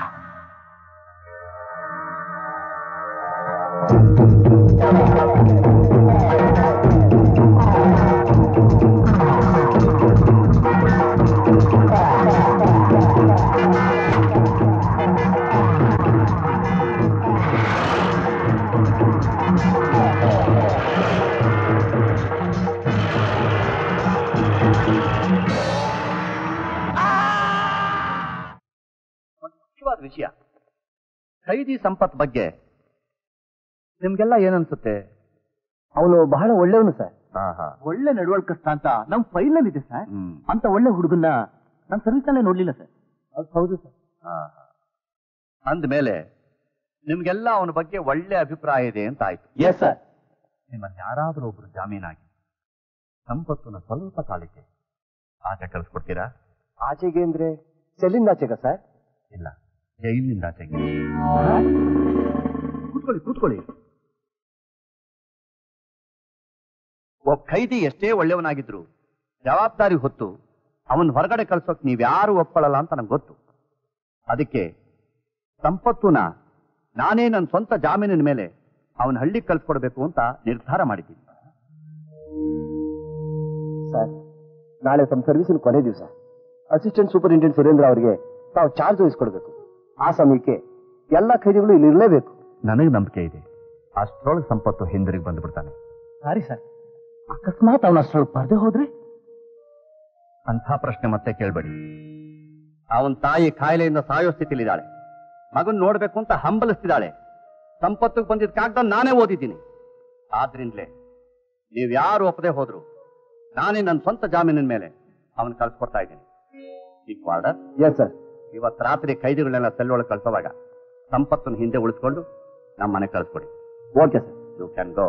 ಮುಖ್ಯವಾದ ವಿಷಯ ಖೈದಿ ಸಂಪತ್ ಬಗ್ಗೆ ನಿಮ್ಗೆಲ್ಲ ಏನನ್ಸುತ್ತೆ? ಅವನು ಬಹಳ ಒಳ್ಳೆಯವನು ಸರ್. ಒಳ್ಳೆ ನಡವಳಿಕಸ್ಥ ಅಂತ ನಮ್ ಫೈಲ್ ಅಲ್ಲಿ ಇದೆ ಸರ್. ಅಂತ ಒಳ್ಳೆ ಹುಡುಗನ್ನ ನಮ್ ಸರ್ವಿಸ್ ಅಲ್ಲೇ ನೋಡ್ಲಿಲ್ಲ ಸರ್. ಹೌದು ಸರ್. ಅಂದ್ಮೇಲೆ ನಿಮ್ಗೆಲ್ಲ ಅವನ ಬಗ್ಗೆ ಒಳ್ಳೆ ಅಭಿಪ್ರಾಯ ಇದೆ ಅಂತ ಆಯ್ತು. Yes sir. ನಿಮ್ಮಲ್ಲಿ ಯಾರಾದ್ರೂ ಒಬ್ರು ಜಾಮೀನಾಗಿ ಸಂಪತ್ತನ್ನ ಸ್ವಲ್ಪ ಕಾಲಕ್ಕೆ ಆಚೆ ಕಳಿಸ್ಕೊಡ್ತೀರಾ? ಆಚೆಗೆ ಅಂದ್ರೆ ಸೆಲ್ಲಿಂದ ಆಚೆಗ ಸರ್? ಇಲ್ಲ, ಜೈಲಿನಿಂದ ಆಚೆಗೆ. ಕೂತ್ಕೊಳ್ಳಿ. ಒಬ್ಬ ಖೈದಿ ಎಷ್ಟೇ ಒಳ್ಳೆಯವನಾಗಿದ್ರು ಜವಾಬ್ದಾರಿ ಹೊತ್ತು ಅವನ್ ಹೊರಗಡೆ ಕಳ್ಸೋಕ್ ನೀವ್ಯಾರು ಒಪ್ಕೊಳ್ಳಲ್ಲ ಅಂತ ನಂಗೆ ಗೊತ್ತು. ಅದಕ್ಕೆ ಸಂಪತ್ತುನ ನಾನೇ ನನ್ನ ಸ್ವಂತ ಜಾಮೀನಿನ ಮೇಲೆ ಅವನ ಹಳ್ಳಿಗೆ ಕಳ್ಸ್ಕೊಡ್ಬೇಕು ಅಂತ ನಿರ್ಧಾರ ಮಾಡಿದ್ದೀನಿ. ಸರ್, ನಾಳೆ ತಮ್ಮ ಸರ್ವಿಸಿನ ಕೊನೆ ದಿವಸ ಅಸಿಸ್ಟೆಂಟ್ ಸೂಪರಿಂಟೆಂಡೆಂಟ್ ಸುರೇಂದ್ರ ಅವರಿಗೆ ತಾವು ಚಾರ್ಜ್ ವಹಿಸ್ಕೊಡ್ಬೇಕು. ಆ ಸಮಯಕ್ಕೆ ಎಲ್ಲ ಖೈದಿಗಳು ಇಲ್ಲಿ ಇರಲೇಬೇಕು. ನನಗೆ ನಂಬಿಕೆ ಇದೆ, ಅಷ್ಟರೊಳಗೆ ಸಂಪತ್ತು ಹಿಂದಿರುಗಿ ಬಂದ್ಬಿಡ್ತಾನೆ. ಸಾರಿ ಸರ್, ಅಕಸ್ಮಾತ್ ಅವನ ಅಷ್ಟರೊಳಗೆ ಬರ್ದೆ ಹೋದ್ರೆ? ಅಂಥ ಪ್ರಶ್ನೆ ಮತ್ತೆ ಕೇಳಬೇಡಿ. ಅವನ ತಾಯಿ ಕಾಯಿಲೆಯಿಂದ ಸಾಯೋ ಸ್ಥಿತಿಲಿದ್ದಾಳೆ. ಮಗನ್ ನೋಡ್ಬೇಕು ಅಂತ ಹಂಬಲಿಸ್ತಿದ್ದಾಳೆ. ಸಂಪತ್ತಿಗೆ ಬಂದಿದ್ದ ಕಾಗ್ದ ನಾನೇ ಓದಿದ್ದೀನಿ. ಆದ್ರಿಂದಲೇ ನೀವ್ಯಾರು ಒಪ್ಪದೆ ಹೋದ್ರು ನಾನೇ ನನ್ನ ಸ್ವಂತ ಜಾಮೀನಿನ ಮೇಲೆ ಅವನ್ ಕಳ್ಸ್ಕೊಡ್ತಾ ಇದ್ದೀನಿ. Yes sir. ಇವತ್ತು ರಾತ್ರಿ ಖೈದಿಗಳನ್ನೆಲ್ಲ ಸೆಲ್ಲೊಳಗೆ ಕಳ್ಸೋವಾಗ ಸಂಪತ್ತನ್ನು ಹಿಂದೆ ಉಳಿಸ್ಕೊಂಡು ನಮ್ಮ ಮನೆ ಕಳಿಸ್ಕೊಡಿ. Okay sir. You can go.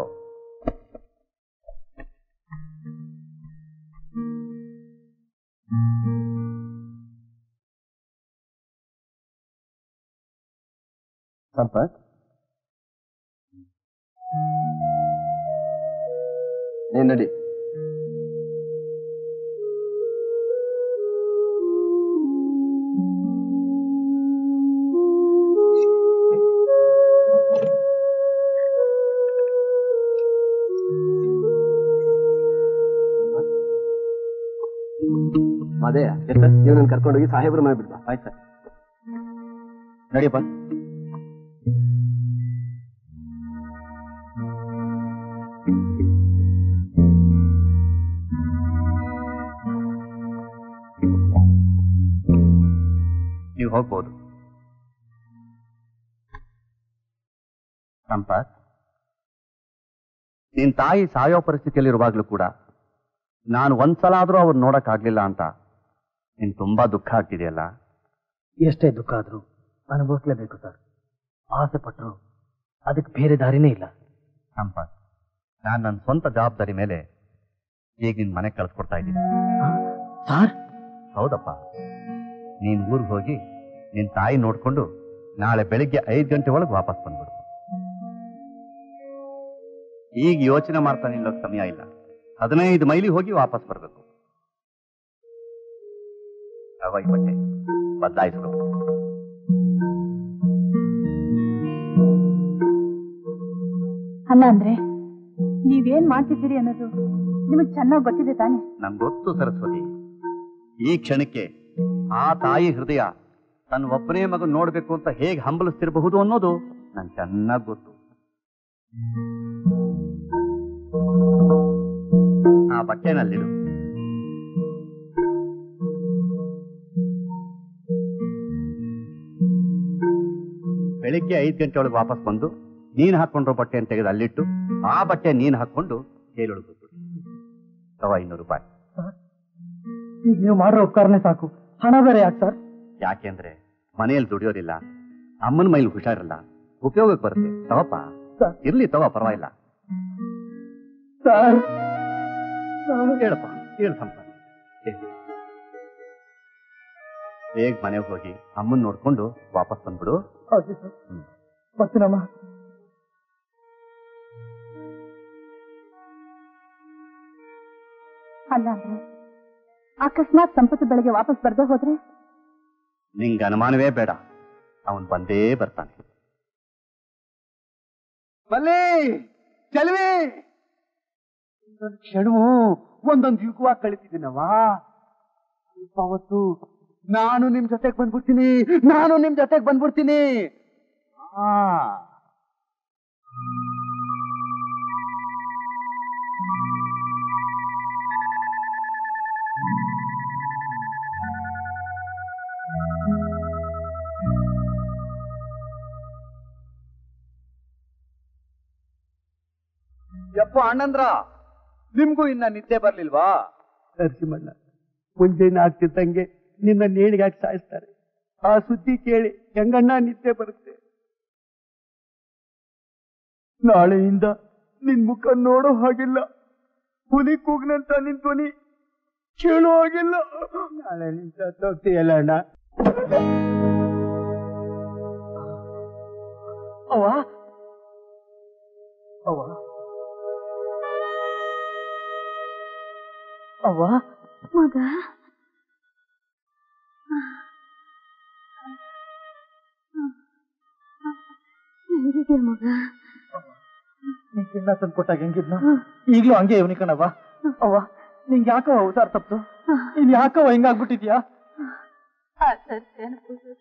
Sampath, ನೀನ್ ನಡಿ. ಅದೇ ನೀವು ನನ್ನ ಕರ್ಕೊಂಡೋಗಿ ಸಾಹೇಬ್ರ ಮನೆ ಬಿಡ್ಬಾ. ಆಯ್ತು ಸರ್, ನಡಿಯಪ್ಪ. ನೀವು ಹೋಗ್ಬೋದು. ಸಂಪತ್, ನಿನ್ ತಾಯಿ ಸಾಯೋ ಪರಿಸ್ಥಿತಿಯಲ್ಲಿರುವಾಗ್ಲೂ ಕೂಡ ನಾನು ಒಂದ್ಸಲ ಆದ್ರೂ ಅವ್ರು ನೋಡಕ್ಕಾಗ್ಲಿಲ್ಲ ಅಂತ ನಿನ್ ತುಂಬಾ ದುಃಖ ಆಗ್ತಿದೆಯಲ್ಲ? ಎಷ್ಟೇ ದುಃಖ ಆದ್ರೂ ಅನುಭವಿಸ್ಲೇಬೇಕು ಸರ್. ಆಸೆ ಪಟ್ರು ಅದಕ್ಕೆ ಬೇರೆ ದಾರಿನೇ ಇಲ್ಲ. ಸಂಪತ್, ನಾನು ನನ್ನ ಸ್ವಂತ ಜವಾಬ್ದಾರಿ ಮೇಲೆ ಈಗ ನಿನ್ ಮನೆ ಕಳ್ಸ್ಕೊಡ್ತಾ ಇದ್ದೀನಿ. ಸರ್? ಹೌದಪ್ಪ. ನೀನ್ ಊರಿಗೆ ಹೋಗಿ ನಿನ್ ತಾಯಿ ನೋಡ್ಕೊಂಡು ನಾಳೆ ಬೆಳಿಗ್ಗೆ 5 ಗಂಟೆ ಒಳಗೆ ವಾಪಸ್ ಬಂದ್ಬಿಡು. ಈಗ ಯೋಚನೆ ಮಾಡ್ತಾ ನಿಲ್ಲೋಕ್ ಸಮಯ ಇಲ್ಲ. 15 ಮೈಲಿ ಹೋಗಿ ವಾಪಸ್ ಬರ್ಬೇಕು. ಈ ಬಟ್ಟೆ ಬದಲಾಯಿಸ್ಕೊ. ಅಲ್ಲ ಅಂದ್ರೆ ನೀವೇನ್ ಮಾಡ್ತಿದ್ದೀರಿ ಅನ್ನೋದು ನಿಮಗ್ ಚೆನ್ನಾಗಿ ಗೊತ್ತಿದೆ ತಾನೆ? ನಂಗೆ ಗೊತ್ತು ಸರಸ್ವತಿ. ಈ ಕ್ಷಣಕ್ಕೆ ಆ ತಾಯಿ ಹೃದಯ ತನ್ನ ಒಬ್ಬನೇ ಮಗನ್ ನೋಡ್ಬೇಕು ಅಂತ ಹೇಗೆ ಹಂಬಲಿಸ್ತಿರಬಹುದು ಅನ್ನೋದು ನಂಗೆ ಚೆನ್ನಾಗಿ ಗೊತ್ತು. ಆ ಬಟ್ಟೆನಲ್ಲಿಡು. ಬೆಳಿಗ್ಗೆ 5 ಗಂಟೆ ಒಳಗೆ ವಾಪಸ್ ಬಂದು ನೀನ್ ಹಾಕೊಂಡ್ರೋ ಬಟ್ಟೆಯನ್ನು ತೆಗೆದು ಅಲ್ಲಿಟ್ಟು ಆ ಬಟ್ಟೆ ನೀನ್ ಹಾಕೊಂಡು ಜೈಲೊಳಗೆ ಹೋಗ್ಬಿಡು. 200 ರೂಪಾಯಿ. ಈಗ ನೀವು ಮಾಡೋ ಉಪಕಾರನೇ ಸಾಕು, ಹಣ ಬೇರೆ ಯಾಕೆ ಸರ್? ಯಾಕೆಂದ್ರೆ ಮನೆಯಲ್ಲಿ ದುಡಿಯೋದಿಲ್ಲ, ಅಮ್ಮನ ಮೈಲಿ ಹುಷಾರಿಲ್ಲ, ಉಪಯೋಗಕ್ಕೆ ಬರುತ್ತೆ. ತಗೋಪ್ಪ, ಇರ್ಲಿ ತಗೋ, ಪರವಾಗಿಲ್ಲ. ಸರ್ ಹೇಳಪ್ಪ, ಹೇಳು ಸಂಪ. ಬೇಗ ಮನೆಗೆ ಹೋಗಿ ಅಮ್ಮನ್ ನೋಡ್ಕೊಂಡು ವಾಪಸ್ ಬಂದ್ಬಿಡು. ಬರ್ತೀನಮ್ಮ. ಅಲ್ಲ ಅಂದ್ರೆ ಅಕಸ್ಮಾತ್ ಸಂಪತ್ತು ಬೆಳಗ್ಗೆ ವಾಪಸ್ ಬರ್ದೇ ಹೋದ್ರೆ? ನಿಂಗೆ ಅನುಮಾನವೇ ಬೇಡ, ಅವನ್ ಬಂದೇ ಬರ್ತಾನೆ. ಬಲ್ಲಿ ಚಲವಿ ಕ್ಷಣವು ಒಂದೊಂದು ಯುಗವಾಗಿ ಕಳಿತಿದ್ದೀನವ. ಅವತ್ತು ನಾನು ನಿಮ್ ಜೊತೆಗೆ ಬಂದ್ಬಿಡ್ತೀನಿ. ಹಾ, ಯಪ್ಪ ಅಣ್ಣಂದ್ರ, ನಿಮ್ಗೂ ಇನ್ನ ನಿದ್ದೆ ಬರ್ಲಿಲ್ವಾ? ನರಸಿಂಹಣ್ಣ, ಮುಂಜಾನೆ ಆಗ್ತಿದ್ದಂಗೆ ನಿನ್ನ ನೇಣಿಗಾಗಿ ಸಾಯಿಸ್ತಾರೆ. ಆ ಸುದ್ದಿ ಕೇಳಿ ಹೆಂಗಣ್ಣ ನಿದ್ದೆ ಬರುತ್ತೆ? ನಾಳೆಯಿಂದ ನಿನ್ ಮುಖ ನೋಡೋ ಹಾಗಿಲ್ಲ, ಹುಲಿ ಕೂಗ್ನಂತ ನಿನ್ ಧ್ವನಿ ಕೇಳೋ ಹಾಗಿಲ್ಲ. ನಾಳೆ ನಿಂತ ಹೋಗ್ತೀಯಲ್ಲ ಅಣ್ಣ. ಅವ್ವ ಅವ್ವ ಅವ್ವ ಮಗ, ಹೆಂಗಿದ್ಯಾ ಮಗ? ನೀ ಚಿನ್ನ ತಂದು ಕೊಟ್ಟಾಗ ಹೆಂಗಿದ್ನ ಈಗ್ಲೂ ಹಂಗೆ ಇವನಿ ಕಣವ್ವ. ಅವ್ವ, ನಿಂಗೆ ಯಾಕವ ಉದಾರ ತಪ್ಪು? ನೀನ್ ಯಾಕವ ಹಿಂಗಾಗ್ಬಿಟ್ಟಿದ್ಯಾ? ಆ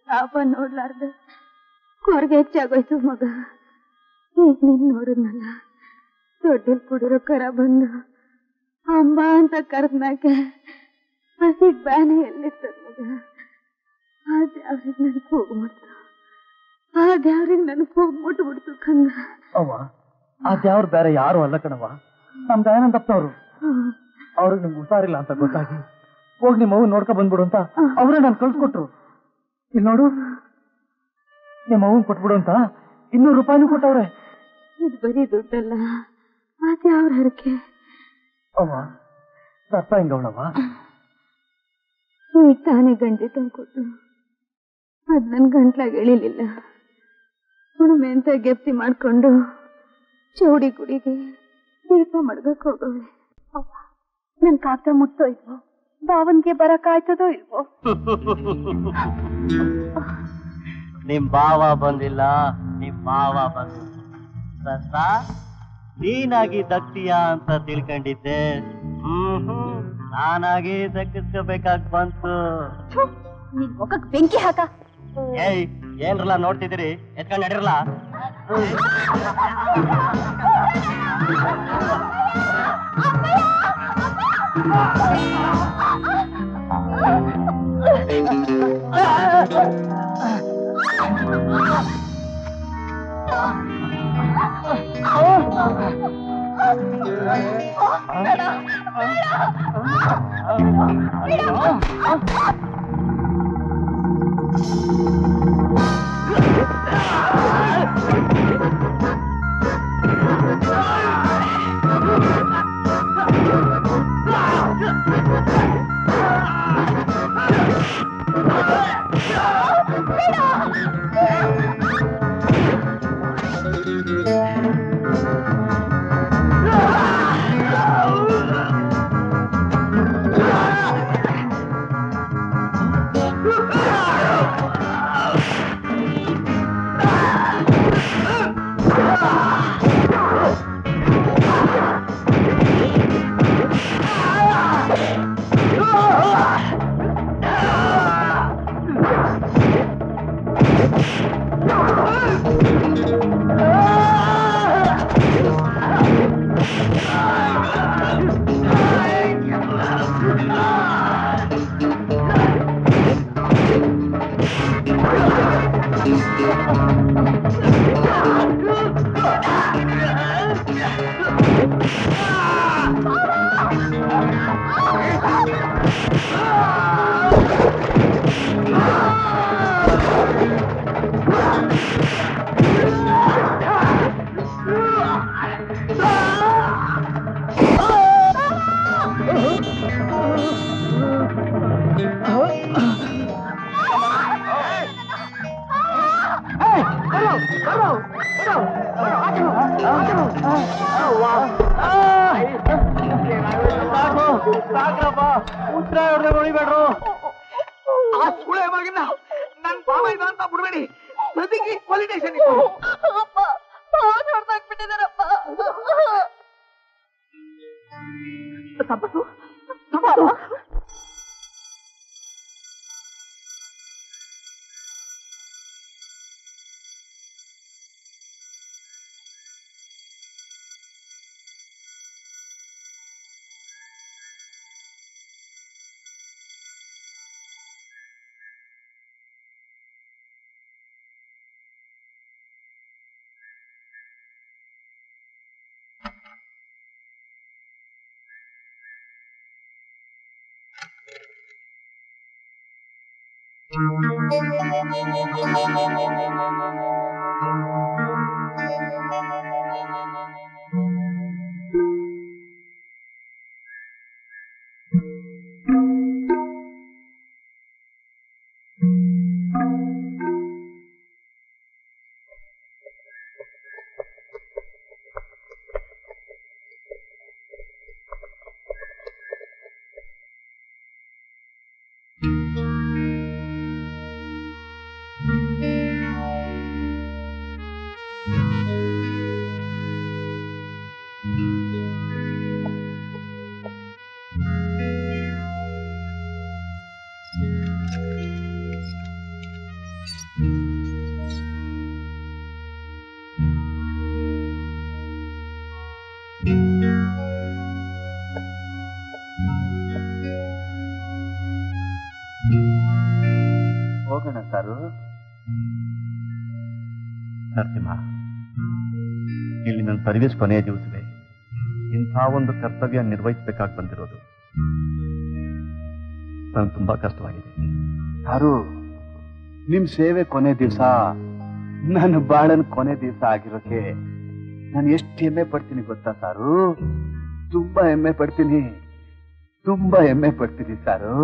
ತಾಪ ನೋಡ್ಲಾರ್ದ ಕೊರ್ಗೆ ಹೆಚ್ಚಾಗೋಯ್ತು ಮಗ. ಈಗ ನೀನ್ ನೋಡಿದ್ನಲ್ಲ, ದೊಡ್ಡಲ್ ಕುಡಿರೋ ಕರ ಬಂದು ಅಂಬ ಅಂತ ಕರೆದ್ಮ್ಯಾಕೆ ಹಸಿಗ್ ಬ್ಯಾನೆ ಎಲ್ಲಿರ್ತದ ಮಗ. ಆ ದ್ಯಾವ್ರಿಗೆ ನನ್ಗೆ ಹೋಗ್ಬಿಡ್ತು, ಆ ದ್ಯಾವ್ರಿಗೆ ನನ್ಗೆ ಹೋಗ್ಬಿಟ್ಬಿಡ್ತು ಕಂದ. ಅವ್ವ, ಆ ದ್ಯಾವ್ರು ಬೇರೆ ಯಾರು ಅಲ್ಲ ಕಣವ್ವ, ನಮ್ ದಯಾನಂದಪ್ಪನವ್ರು. ಅವ್ರಿಗೆ ನಿಮ್ಗೆ ಹುಷಾರಿಲ್ಲ ಅಂತ ಗೊತ್ತಾಗಿ ಹೋಗಿ ನಿಮ್ಮ ಮಗು ನೋಡ್ಕೊ ಬಂದ್ಬಿಡು ಅಂತ ಅವ್ರೇ ನಾನು ಕಳ್ಸ್ಕೊಟ್ರು. ಇಲ್ಲಿ ನೋಡು, ನಿಮ್ಮ ಮಗನ್ ಕೊಟ್ಬಿಡು ಅಂತ 200 ರೂಪಾಯಿನೂ ಕೊಟ್ಟವ್ರೆ. ಇದು ಬರೀ ದುಡ್ಡಲ್ಲ, ಆ ದ್ಯಾವ್ರ ಹರಕೆ. ಅವ್ವ, ಅರ್ಥ ಹಿಂಗವಳವ್ವ. ಈಗ ತಾನೇ ಗಂಜಿ ತಂದ್ಕೊಟ್ಟು ಅದ್ ನನ್ ಗಂಟ್ಲಾಗ ಎಳಿಲಿಲ್ಲ. ಹುಣ್ಮೆ ಅಂತ ಗೆಪ್ತಿ ಮಾಡ್ಕೊಂಡು ಚೌಡಿ ಗುಡಿಗೆ ದೀಪ ಮಡ್ಗಕ್ ಹೋಗವೆ. ನನ್ ಕಾಗ್ದ ಮುಟ್ಟೋಯ್ತು, ಬಾವನ್ಗೆ ಬರಕಾಯ್ತದೋ ಇಲ್ವೋ? ನಿಮ್ ಭಾವ ಬಂದಿಲ್ಲ, ನಿಮ್ ಭಾವ ಬಂದ ನೀನಾಗಿ ದಕ್ತಿಯಾ ಅಂತ ತಿಳ್ಕೊಂಡಿದ್ದೆ. ನಾನಾಗಿ ದಕ್ಕಿಸ್ಕೋಬೇಕಾಗ್ ಬಂತು. ನಿನ್ ಮುಖಕ್ ಬೆಂಕಿ ಹಾಕ. ಏಯ್ ಏನ್ರಲ್ಲ ನೋಡ್ತಿದ್ದೀರಿ, ಎತ್ಕೊಂಡ್ ನಡಿರಲ್ಲ. ನನ್ ಬಾವ ಇದ ಅಂತ ಬಿಡ್ಬೇಡಿ. ಪ್ರತಿಗೆ ಪೊಲಿಟೇಷನ್ ತಪ್ಪು ಹೋಗೋಣ ಸಾರು. ನರಸಿಂಹ, ಇಲ್ಲಿ ನನ್ನ ಸರ್ವಿಸ್ ಕೊನೆಯ ದಿವಸವೇ ಇಂಥ ಒಂದು ಕರ್ತವ್ಯ ನಿರ್ವಹಿಸಬೇಕಾಗಿ ಬಂದಿರೋದು ನನಗೆ ತುಂಬಾ ಕಷ್ಟವಾಗಿದೆ. ಸಾರು, ನಿಮ್ ಸೇವೆ ಕೊನೆ ದಿವಸ ನನ್ನ ಬಾಳನ್ ಕೊನೆ ದಿವಸ ಆಗಿರೋಕೆ ನಾನು ಎಷ್ಟು ಹೆಮ್ಮೆ ಪಡ್ತೀನಿ ಗೊತ್ತಾ ಸಾರು? ತುಂಬಾ ಹೆಮ್ಮೆ ಪಡ್ತೀನಿ, ತುಂಬಾ ಹೆಮ್ಮೆ ಪಡ್ತೀನಿ ಸಾರು.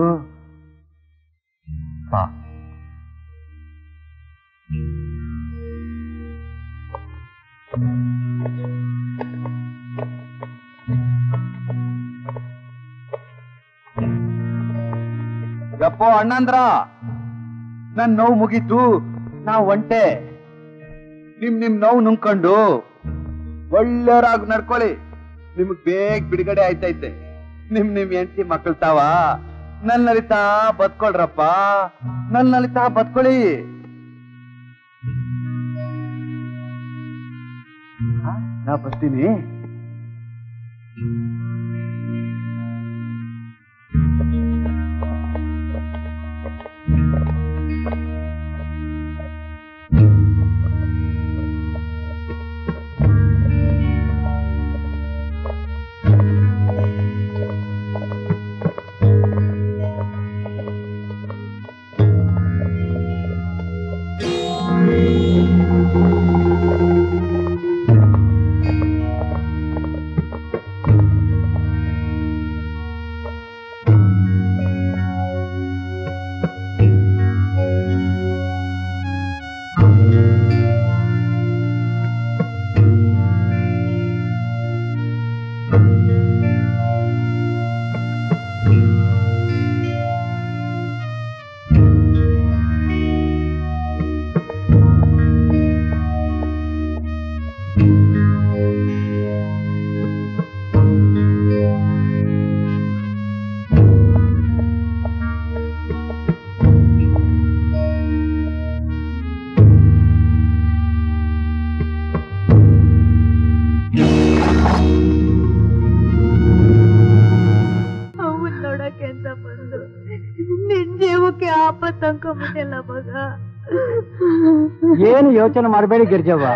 ಬಾ. ಯಪ್ಪೋ ಅಣ್ಣಂದ್ರ, ನನ್ ನೋವು ಮುಗೀತು, ನಾವು ಒಂಟೆ. ನಿಮ್ ನೋವು ನುಂಗ್ಕೊಂಡು ಒಳ್ಳೆಯವರಾಗಿ ನಡ್ಕೊಳ್ಳಿ. ನಿಮಗ್ ಬೇಗ ಬಿಡುಗಡೆ ಆಯ್ತೈತೆ. ನಿಮ್ ಹೆಂಡತಿ ಮಕ್ಕಳು ತಾವ ನನ್ನಲಿತಾ ಬದ್ಕೊಳ್ರಪ್ಪ, ನನ್ನಲಿತಾ ಬದ್ಕೊಳ್ಳಿ. ನಾ ಬರ್ತೀನಿ. ಏನು ಯೋಚನೆ ಮಾಡಬೇಡಿ ಗಿರ್ಜವ್ವ,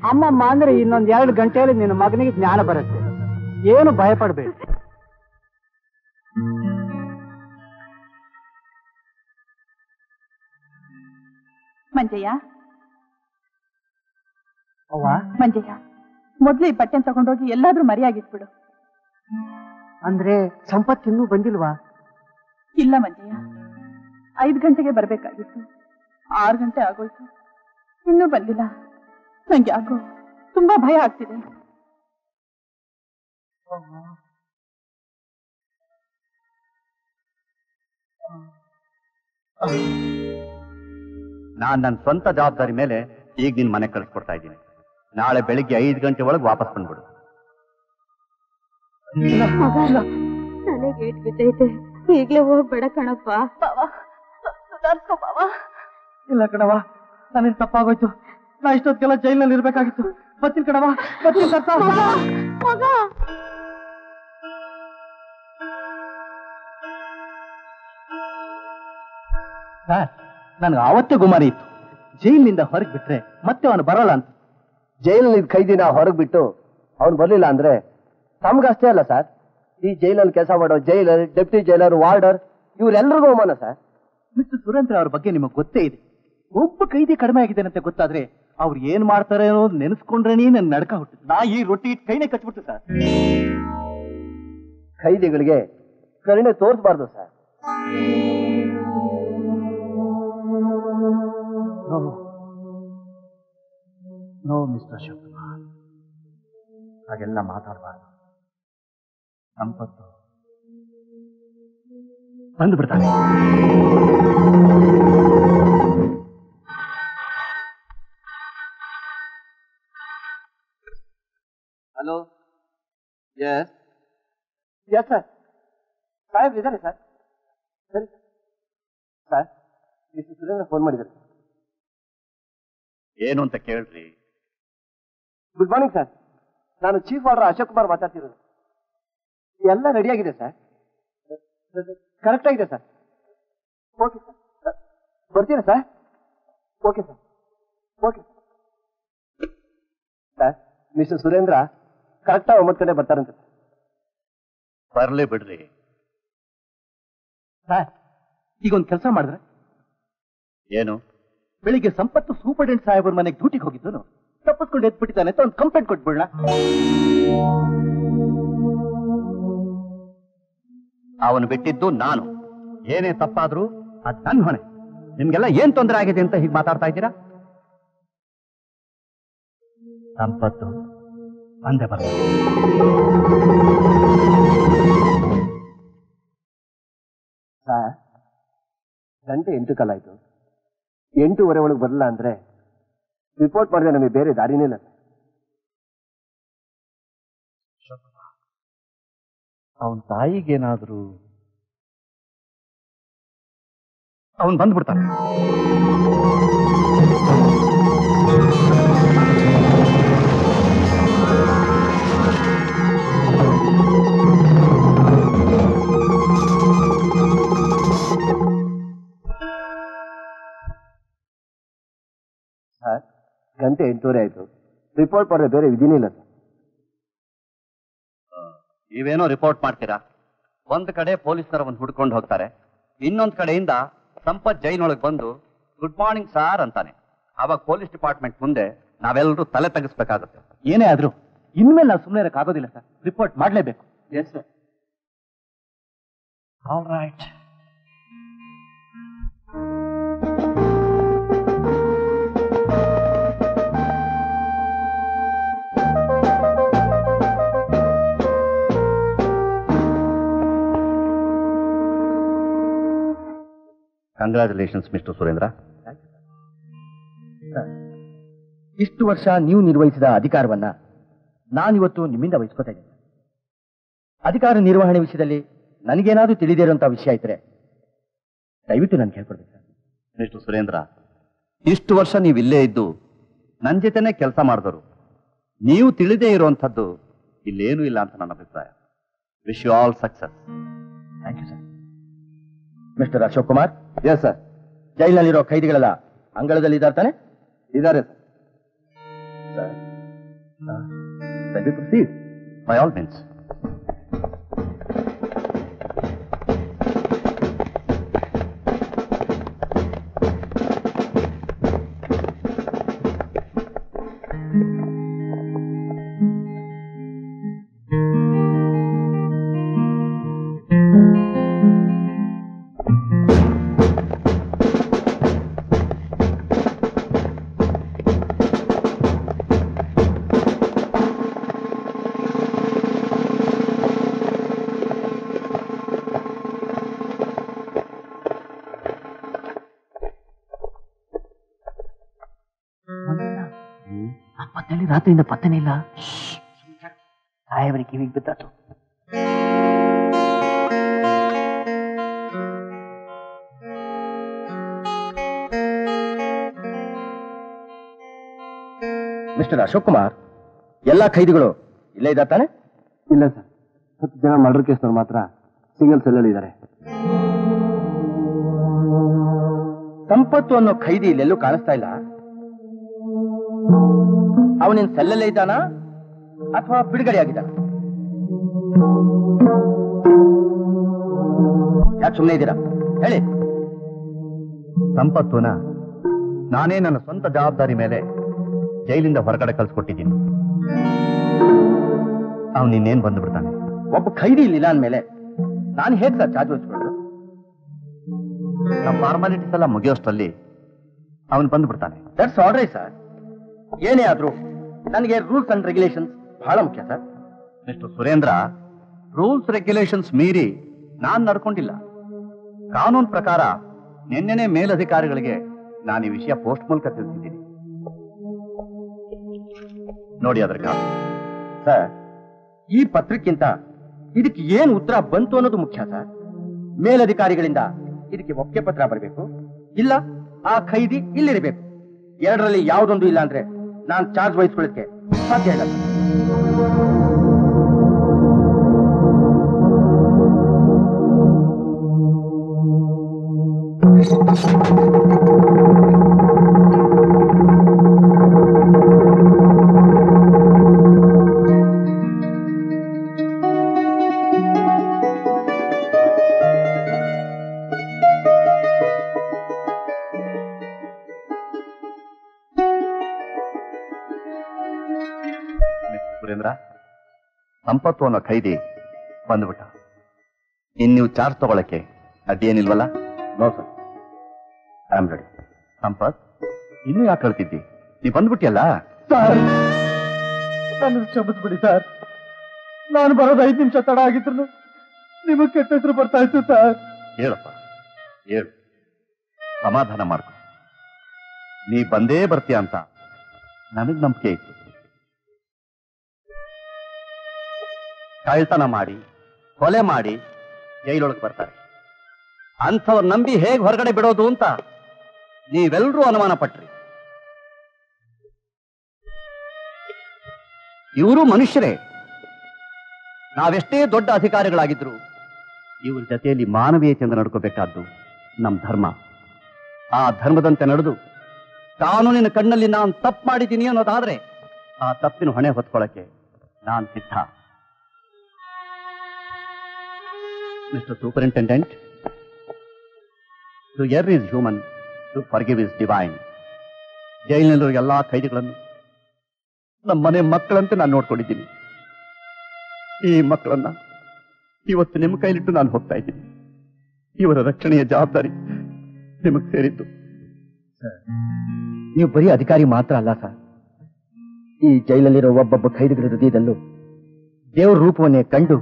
ಅಮ್ಮಮ್ಮ ಅಂದ್ರೆ ಇನ್ನೊಂದ್ 2 ಗಂಟೆಯಲ್ಲಿ ನಿನ್ನ ಮಗನಿಗೆ ಜ್ಞಾನ ಬರುತ್ತೆ. ಏನು ಭಯ ಪಡ್ಬೇಡಿ. ಮಂಜಯ್ಯ, ಅವ್ವ, ಮಂಜಯ್ಯ, ಮೊದ್ಲು ಈ ಬಟ್ಟೆನ್ ತಗೊಂಡೋಗಿ ಎಲ್ಲಾದ್ರೂ ಮರೆಯಾಗಿಟ್ಬಿಡು. ಅಂದ್ರೆ ಸಂಪತ್ ಇನ್ನೂ ಬಂದಿಲ್ವಾ? ಇಲ್ಲ ಮಂಜಯ್ಯ, 5 ಗಂಟೆಗೆ ಬರ್ಬೇಕಾಗಿತ್ತು, 6 ಗಂಟೆ ಆಗೋಯ್ತು, ಇನ್ನೂ ಬಂದಿಲ್ಲ. ನಂಗೆ ಯಾಕೋ ತುಂಬಾ ಭಯ ಆಗ್ತಿದೆ. ನಾನ್ ನನ್ನ ಸ್ವಂತ ಜವಾಬ್ದಾರಿ ಮೇಲೆ ಈಗ ನಿನ್ ಮನೆ ಕಳಿಸ್ಕೊಡ್ತಾ ಇದ್ದೀನಿ. ನಾಳೆ ಬೆಳಿಗ್ಗೆ 5 ಗಂಟೆ ಒಳಗೆ ವಾಪಸ್ ಬಂದ್ಬಿಡು. ನನಗೆ ಏಟ್ ಬಿದ್ದೈತೆ, ಈಗ್ಲೇ ಹೋಗ್ಬೇಡ ಕಣಪ್ಪ. ಸುಧಾರ್ಸ್ಕೋ ಬಾವ. ಇಲ್ಲ ಕಣವ, ನಾನೇನ್ ತಪ್ಪಾಗೋಯ್ತು. ನಾ ಇಷ್ಟೊತ್ತಿಗೆಲ್ಲ ಜೈಲಿನಲ್ಲಿ ಇರ್ಬೇಕಾಗಿತ್ತು. ಬರ್ತೀನಿ ಕಣವ, ಬರ್ತೀನಿ. ನನ್ಗೆ ಆವತ್ತೇ ಗುಮಾರಿ ಇತ್ತು, ಜೈಲಿನಿಂದ ಹೊರಗೆ ಬಿಟ್ರೆ ಮತ್ತೆ ಅವನು ಬರೋಲ್ಲ ಅಂತ. ಜೈಲಲ್ಲಿ ಖೈದಿನ ಹೊರಗೆ ಬಿಟ್ಟು ಅವನು ಬರ್ಲಿಲ್ಲ ಅಂದ್ರೆ ತಮ್ಗಷ್ಟೇ ಅಲ್ಲ ಸರ್, ಈ ಜೈಲಲ್ಲಿ ಕೆಲಸ ಮಾಡೋ ಜೈಲರ್, ಡೆಪ್ಟಿ ಜೈಲರ್, ವಾರ್ಡರ್ ಇವರೆಲ್ಲರಿಗೂ ಅವಮಾನ ಸರ್. ಮಿಸ್ಟರ್ ಸುರೇಂದ್ರ ಅವ್ರ ಬಗ್ಗೆ ನಿಮಗೆ ಗೊತ್ತೇ ಇದೆ. ಒಬ್ಬ ಕೈದಿ ಕಡಿಮೆ ಆಗಿದ್ದೇನಂತೆ ಗೊತ್ತಾದ್ರೆ ಅವ್ರು ಏನ್ ಮಾಡ್ತಾರೆ ಅನ್ನೋದು ನೆನೆಸ್ಕೊಂಡ್ರೇನೇ ನನ್ ನಡ್ಕ ಹುಟ್ಟಿದ್. ನಾ ಈ ರೊಟ್ಟಿ ಕೈನೇ ಕಚ್ಬಿಟ್ಟು ಸರ್. ಖೈದಿಗಳಿಗೆ ಕರುಣೆ ತೋರಿಸಬಾರ್ದು ಸರ್. ನೋ ಮಿಸ್ಟರ್ ಶಿವಕುಮಾರ್, ಹಾಗೆಲ್ಲ ಮಾತಾಡಬಾರ್ದು. ಸಂಪತ್ತು ಬಂದ್ಬಿಡ್ತಾನೆ. ಹಲೋ, ಎಸ್ ಎಸ್ ಸರ್, ಸಾಹೇಬ್ ಇದ್ದಾರೆ ಸರ್. ಸರಿ ಸರ್, ಮಿಸ್ಟರ್ ಸುರೇಂದ್ರ ಫೋನ್ ಮಾಡಿದ್ದಾರೆ. ಏನು ಅಂತ ಕೇಳ್ರಿ. ಗುಡ್ ಮಾರ್ನಿಂಗ್ ಸರ್, ನಾನು ಚೀಫ್ ಆರ್ಡರ್ ಅಶೋಕ್ ಕುಮಾರ್ ಮಾತಾಡ್ತಿರೋದು. ಎಲ್ಲ ರೆಡಿಯಾಗಿದೆ ಸರ್, ಕರೆಕ್ಟ್ ಆಗಿದೆ ಸರ್. ಓಕೆ ಸರ್, ಬರ್ತೀರಾ sir? Okay sir, okay sir. Mister Surendra ಕರೆಕ್ಟಾಗಿ 9 ಗಂಟೆ ಬರ್ತಾರಂತೆ. ಬರ್ಲೇ ಬಿಡ್ರಿ ಸರ್. ಈಗೊಂದು ಕೆಲಸ ಮಾಡಿದ್ರೆ ಏನು? ಬೆಳಿಗ್ಗೆ ಸಂಪತ್ತು ಸೂಪರ್ಡೆಂಟ್ ಸಾಹೇಬ್ರ ಮನೆಗೆ ಡ್ಯೂಟಿಗೆ ಹೋಗಿದ್ದು ತಪ್ಪಿಸ್ಕೊಂಡು ಎದ್ಬಿಟ್ಟಿದ್ದಾನೆ ಅಂತ ಒಂದು ಕಂಪ್ಲೇಂಟ್ ಕೊಟ್ಬಿಡ್ಲ. ಅವನು ಬಿಟ್ಟಿದ್ದು ನಾನು. ಏನೇ ತಪ್ಪಾದ್ರೂ ಅದ್ ನನ್ನ ಹೊಣೆ. ನಿಮ್ಗೆಲ್ಲ ಏನ್ ತೊಂದರೆ ಆಗಿದೆ ಅಂತ ಹೀಗೆ ಮಾತಾಡ್ತಾ ಇದ್ದೀರಾ? ಸಂಪತ್ತು ಬಂದೆ ಬರ. ಸರ್, ಗಂಟೆ 8 ಕಾಲಾಯ್ತು. 8:15 ಒಳಗೆ ಬರಲ್ಲ ಅಂದ್ರೆ ರಿಪೋರ್ಟ್ ಮಾಡಿದ್ರೆ ನಮಗೆ ಬೇರೆ ದಾರಿನೇ ಇಲ್ಲ. ಅವನ ತಾಯಿಗೇನಾದ್ರೂ ಅವನ್ ಬಂದ್ಬಿಡ್ತಾನೆ. ಸರ್, ಗಂಟೆ 8:30 ಆಯ್ತು. ರಿಪೋರ್ಟ್ ಮಾಡಿದ್ರೆ ಬೇರೆ ವಿಧಿನೇ ಇಲ್ಲ ಸರ್. ನೀವೇನೋ ರಿಪೋರ್ಟ್ ಮಾಡ್ತೀರಾ. ಒಂದ್ ಕಡೆ ಪೊಲೀಸರ ಒಂದು ಹುಡ್ಕೊಂಡು ಹೋಗ್ತಾರೆ, ಇನ್ನೊಂದ್ ಕಡೆಯಿಂದ ಸಂಪತ್ ಜೈನೊಳಗೆ ಬಂದು ಗುಡ್ ಮಾರ್ನಿಂಗ್ ಸಾರ್ ಅಂತಾನೆ. ಆವಾಗ ಪೊಲೀಸ್ ಡಿಪಾರ್ಟ್ಮೆಂಟ್ ಮುಂದೆ ನಾವೆಲ್ಲರೂ ತಲೆ ತೆಗಿಸ್ಬೇಕಾಗುತ್ತೆ. ಏನೇ ಆದ್ರೂ ಇನ್ಮೇಲೆ ನಾವು ಸುಮ್ಮನೆ ಇರಕ್ಕಾಗೋದಿಲ್ಲ ಸರ್. ರಿಪೋರ್ಟ್ ಮಾಡ್ಲೇಬೇಕು. Yes sir. All right. Congratulations mister Surendra. ಇಷ್ಟು ವರ್ಷ ನೀವು ನಿರ್ವಹಿಸಿದ ಅಧಿಕಾರವನ್ನ ನಾನಿವತ್ತು ನಿಮ್ಮಿಂದ ವಹಿಸ್ಕೊತಾ ಇದ್ದೇನೆ. ಅಧಿಕಾರ ನಿರ್ವಹಣೆ ವಿಷಯದಲ್ಲಿ ನನಗೇನಾದ್ರೂ ತಿಳಿದೇ ಇರುವಂತಹ ವಿಷಯ ಇದ್ರೆ ದಯವಿಟ್ಟು ನಾನು ಕೇಳ್ಕೊಡ್ಬೇಕು ಸರ್. ಮಿಸ್ಟರ್ ಸುರೇಂದ್ರ, ಇಷ್ಟು ವರ್ಷ ನೀವು ಇಲ್ಲೇ ಇದ್ದು ನನ್ನ ಜೊತೆನೆ ಕೆಲಸ ಮಾಡಿದವರು, ನೀವು ತಿಳಿದೇ ಇರುವಂಥದ್ದು ಇಲ್ಲೇನೂ ಇಲ್ಲ ಅಂತ ನನ್ನ ಅಭಿಪ್ರಾಯ. Wish you all success. Thank you sir. Mister Ashok Kumar. Yes sir. ಜೈಲಿನಲ್ಲಿರೋ ಖೈದಿಗಳೆಲ್ಲ ಅಂಗಳದಲ್ಲಿ ಇದ್ದಾರೆ ತಾನೆ? ಇದ್ದಾರೆ ಸರ್. By all means. ರಾತ್ರಿಯಿಂದ ಪತ್ತನೇ ಇಲ್ಲ. ಸಾಯವರಿಗೆ ಕಿವಿಗೆ ಬಿದ್ದಾತು. ಮಿಸ್ಟರ್ ಅಶೋಕ್ ಕುಮಾರ್, ಎಲ್ಲಾ ಖೈದಿಗಳು ಇಲ್ಲೇ ಇದ್ದಾರೆ ತಾನೆ? ಇಲ್ಲ ಸರ್, 10 ಜನ ಮರ್ಡರ್ ಕೇಸ್ನವ್ರು ಮಾತ್ರ ಸಿಂಗಲ್ ಸೆಲ್ಲಲ್ಲಿ ಇದ್ದಾರೆ. ಸಂಪತ್ತು ಅನ್ನೋ ಖೈದಿ ಇಲ್ಲೆಲ್ಲೂ ಕಾಣಿಸ್ತಾ ಇಲ್ಲ. ಅವನಿನ್ ಸೆಲ್ಲಲ್ಲೇ ಇದ್ದಾನಾ ಅಥವಾ ಬಿಡುಗಡೆ ಆಗಿದ್ದಾನ? ಯಾಕೆ ಸುಮ್ಮನೆ ಇದ್ದೀರಾ? ಹೇಳಿ. ಸಂಪತ್ತುನ ನಾನೇ ನನ್ನ ಸ್ವಂತ ಜವಾಬ್ದಾರಿ ಮೇಲೆ ಜೈಲಿಂದ ಹೊರಗಡೆ ಕಳ್ಸಿಕೊಟ್ಟಿದ್ದೀನಿ. ಅವನು ಇನ್ನೇನು ಬಂದು ಬಿಡ್ತಾನೆ. ಒಬ್ಬ ಖೈದಿ ಇಲ್ಲಿಲ್ಲ ಅಂದ್ಮೇಲೆ ನಾನು ಹೇಗೆ ಸರ್ ಚಾರ್ಜ್ ವಹಿಸ್ಕೊಳ್ಳೋದು? ನಮ್ಮ ಫಾರ್ಮಾಲಿಟೀಸ್ ಎಲ್ಲ ಮುಗಿಯೋಷ್ಟರಲ್ಲಿ ಅವನು ಬಂದು ಬಿಡ್ತಾನೆ. That's all right sir. ಏನೇ ಆದ್ರೂ ನನಗೆ ರೂಲ್ಸ್ ಅಂಡ್ ರೆಗ್ಯುಲೇಷನ್ಸ್ ಬಹಳ ಮುಖ್ಯ sir. Mister Surendra, rules regulations ಮೀರಿ ನಾನ್ ನಡ್ಕೊಂಡಿಲ್ಲ. ಕಾನೂನು ಪ್ರಕಾರ ನಿನ್ನೆನೆ ಮೇಲಧಿಕಾರಿಗಳಿಗೆ ನಾನು ಈ ವಿಷಯ ಪೋಸ್ಟ್ ಮೂಲಕ ತಿಳಿಸಿದ್ದೀನಿ. ನೋಡಿ ಅದರ ಕಾರಣ. ಸರ್, ಈ ಪತ್ರಕ್ಕಿಂತ ಇದಕ್ಕೆ ಏನು ಉತ್ತರ ಬಂತು ಅನ್ನೋದು ಮುಖ್ಯ ಸರ್. ಮೇಲಧಿಕಾರಿಗಳಿಂದ ಇದಕ್ಕೆ ಒಪ್ಪಿಗೆ ಪತ್ರ ಬರಬೇಕು, ಇಲ್ಲ ಆ ಖೈದಿ ಇಲ್ಲಿರಬೇಕು. ಎರಡರಲ್ಲಿ ಯಾವುದೊಂದು ಇಲ್ಲ ಅಂದ್ರೆ ನಾನು ಚಾರ್ಜ್ ವಹಿಸ್ಕೊಳ್ಳಕ್ಕೆ ಸಾಧ್ಯ ಇಲ್ಲ. ಸುರೇಂದ್ರ, ಸಂಪತ್ತು ಅನ್ನೋ ಖೈದಿ ಬಂದ್ಬಿಟ್ಟ. ಇನ್ ನೀವು ಚಾರ್ಜ್ ತಗೊಳಕ್ಕೆ ಅಡ್ಡೇನಿಲ್ವಲ್ಲ? No sir, I am ready. Sampath, ಇನ್ನೂ ಯಾಕೆ ಕಳ್ತಿದ್ದಿ? ನೀ ಬಂದ್ಬಿಟ್ಟಿಯಲ್ಲ. ಸರ್, ನನ್ನ ಕ್ಷಮಿಸ್ಬಿಡಿ ಸರ್. ನಾನು ಬರೋದು 5 ನಿಮಿಷ ತಡ ಆಗಿದ್ರು ನಿಮಗೆ ಕೆಟ್ಟ ಹೆಸರು ಬರ್ತಾ ಇತ್ತು ಸರ್. ಹೇಳಪ್ಪ, ಹೇಳು. ಸಮಾಧಾನ ಮಾಡ್ಕೊ. ನೀ ಬಂದೇ ಬರ್ತೀಯ ಅಂತ ನನಗ್ ನಂಬಿಕೆ ಇತ್ತು. ಕಾಳ್ತನ ಮಾಡಿ ಕೊಲೆ ಮಾಡಿ ಜೈಲೊಳಗೆ ಬರ್ತಾರೆ. ಅಂಥವ್ರು ನಂಬಿ ಹೇಗೆ ಹೊರಗಡೆ ಬಿಡೋದು ಅಂತ ನೀವೆಲ್ಲರೂ ಅನುಮಾನ ಪಟ್ರಿ. ಇವರು ಮನುಷ್ಯರೇ. ನಾವೆಷ್ಟೇ ದೊಡ್ಡ ಅಧಿಕಾರಿಗಳಾಗಿದ್ರು ಇವ್ರ ಜೊತೆಯಲ್ಲಿ ಮಾನವೀಯತೆಯಿಂದ ನಡ್ಕೋಬೇಕಾದ್ದು ನಮ್ಮ ಧರ್ಮ. ಆ ಧರ್ಮದಂತೆ ನಡೆದು ಕಾನೂನಿನ ಕಣ್ಣಲ್ಲಿ ನಾನು ತಪ್ಪು ಮಾಡಿದ್ದೀನಿ ಅನ್ನೋದಾದ್ರೆ ಆ ತಪ್ಪಿನ ಹೊಣೆ ಹೊತ್ಕೊಳ್ಳಕ್ಕೆ ನಾನು ಸಿದ್ಧ. Mister superintendent, to err is human, to forgive is divine. ಜೈಲಿನಲ್ಲಿರೋ ಎಲ್ಲಾ ಖೈದಿಗಳನ್ನು ನಮ್ಮ ಮನೆ ಮಕ್ಕಳಂತೆ ನಾನು ನೋಡ್ಕೊಂಡಿದ್ದೀನಿ. ಈ ಮಕ್ಕಳನ್ನ ಇವತ್ತು ನಿಮ್ಮ ಕೈಲಿಟ್ಟು ನಾನು ಹೋಗ್ತಾ ಇದ್ದೀನಿ. ಇವರ ರಕ್ಷಣೆಯ ಜವಾಬ್ದಾರಿ ನಿಮಗೆ ಸೇರಿದ್ದು. ನೀವು ಬರೀ ಅಧಿಕಾರಿ ಮಾತ್ರ ಅಲ್ಲ ಸರ್, ಈ ಜೈಲಲ್ಲಿರೋ ಒಬ್ಬೊಬ್ಬ ಖೈದಿಗಳ ಹೃದಯದಲ್ಲೂ ದೇವ್ರ ರೂಪವನ್ನೇ ಕಂಡು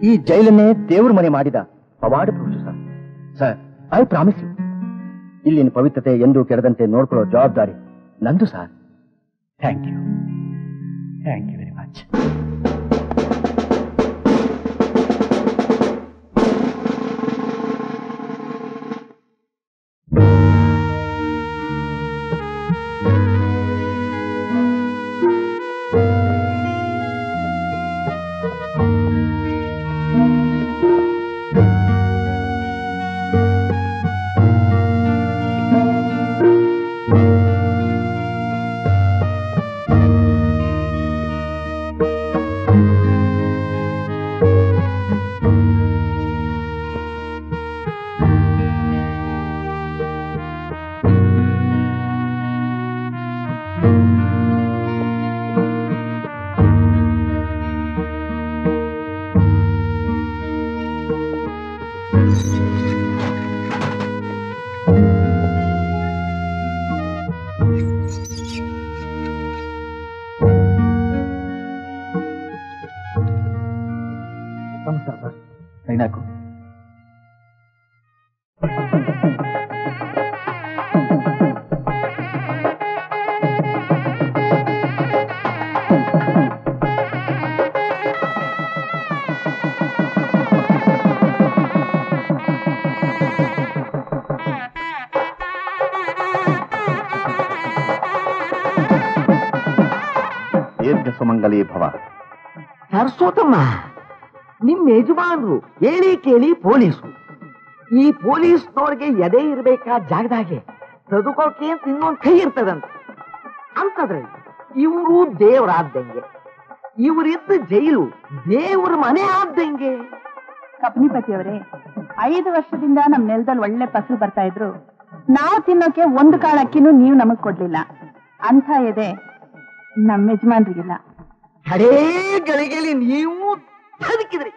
ಈ ಜೈಲನ್ನೇ ದೇವ್ರ ಮನೆ ಮಾಡಿದ ಪವಾಡ ಪುರುಷ sir. Sir, I promise you, ಇಲ್ಲಿನ ಪವಿತ್ರತೆ ಎಂದೂ ಕೆಡದಂತೆ ನೋಡ್ಕೊಳ್ಳೋ ಜವಾಬ್ದಾರಿ ನಂದು sir. Thank you, thank you very much. ಐನಾಕು ದೀರ್ಘ ಸುಮಂಗಲಿ ಭವ. ಸರಸ್ವತಮ್ಮ, ನಿಮ್ ಯಜಮಾನ್ರು ಹೇಳಿ ಕೇಳಿ ಪೊಲೀಸು. ಈ ಪೊಲೀಸ್ನವ್ರಿಗೆ ಎದೆ ಇರ್ಬೇಕಾದ ಜಾಗದಾಗೆ ತದುಕೋಕೆ ಅಂತ ಇನ್ನೊಂದು ಕೈ ಇರ್ತದಂತ. ಅಂತದ್ರಲ್ಲಿ ಇವರು ದೇವರಾದ್ದಂಗೆ, ಇವರಿದ್ದ ಜೈಲು ದೇವ್ರ ಮನೆ ಆದ್ದಂಗೆ. ಕಪನಿಪತಿಯವರೇ, 5 ವರ್ಷದಿಂದ ನಮ್ ನೆಲದಲ್ಲಿ ಒಳ್ಳೆ ಫಸಲು ಬರ್ತಾ ಇದ್ರು. ನಾವು ತಿನ್ನೋಕೆ ಒಂದು ಕಾಳು ಅಕ್ಕಿನೂ ನೀವು ನಮಗ್ ಕೊಡ್ಲಿಲ್ಲ. ಅಂತ ಇದೆ ನಮ್ಮ ಯಜಮಾನ್ರಿಗಿಲ್ಲ. ಕಡೇ ಗಳಿಗೆಲಿ ನೀವು ಬದುಕಿದ್ರಿ.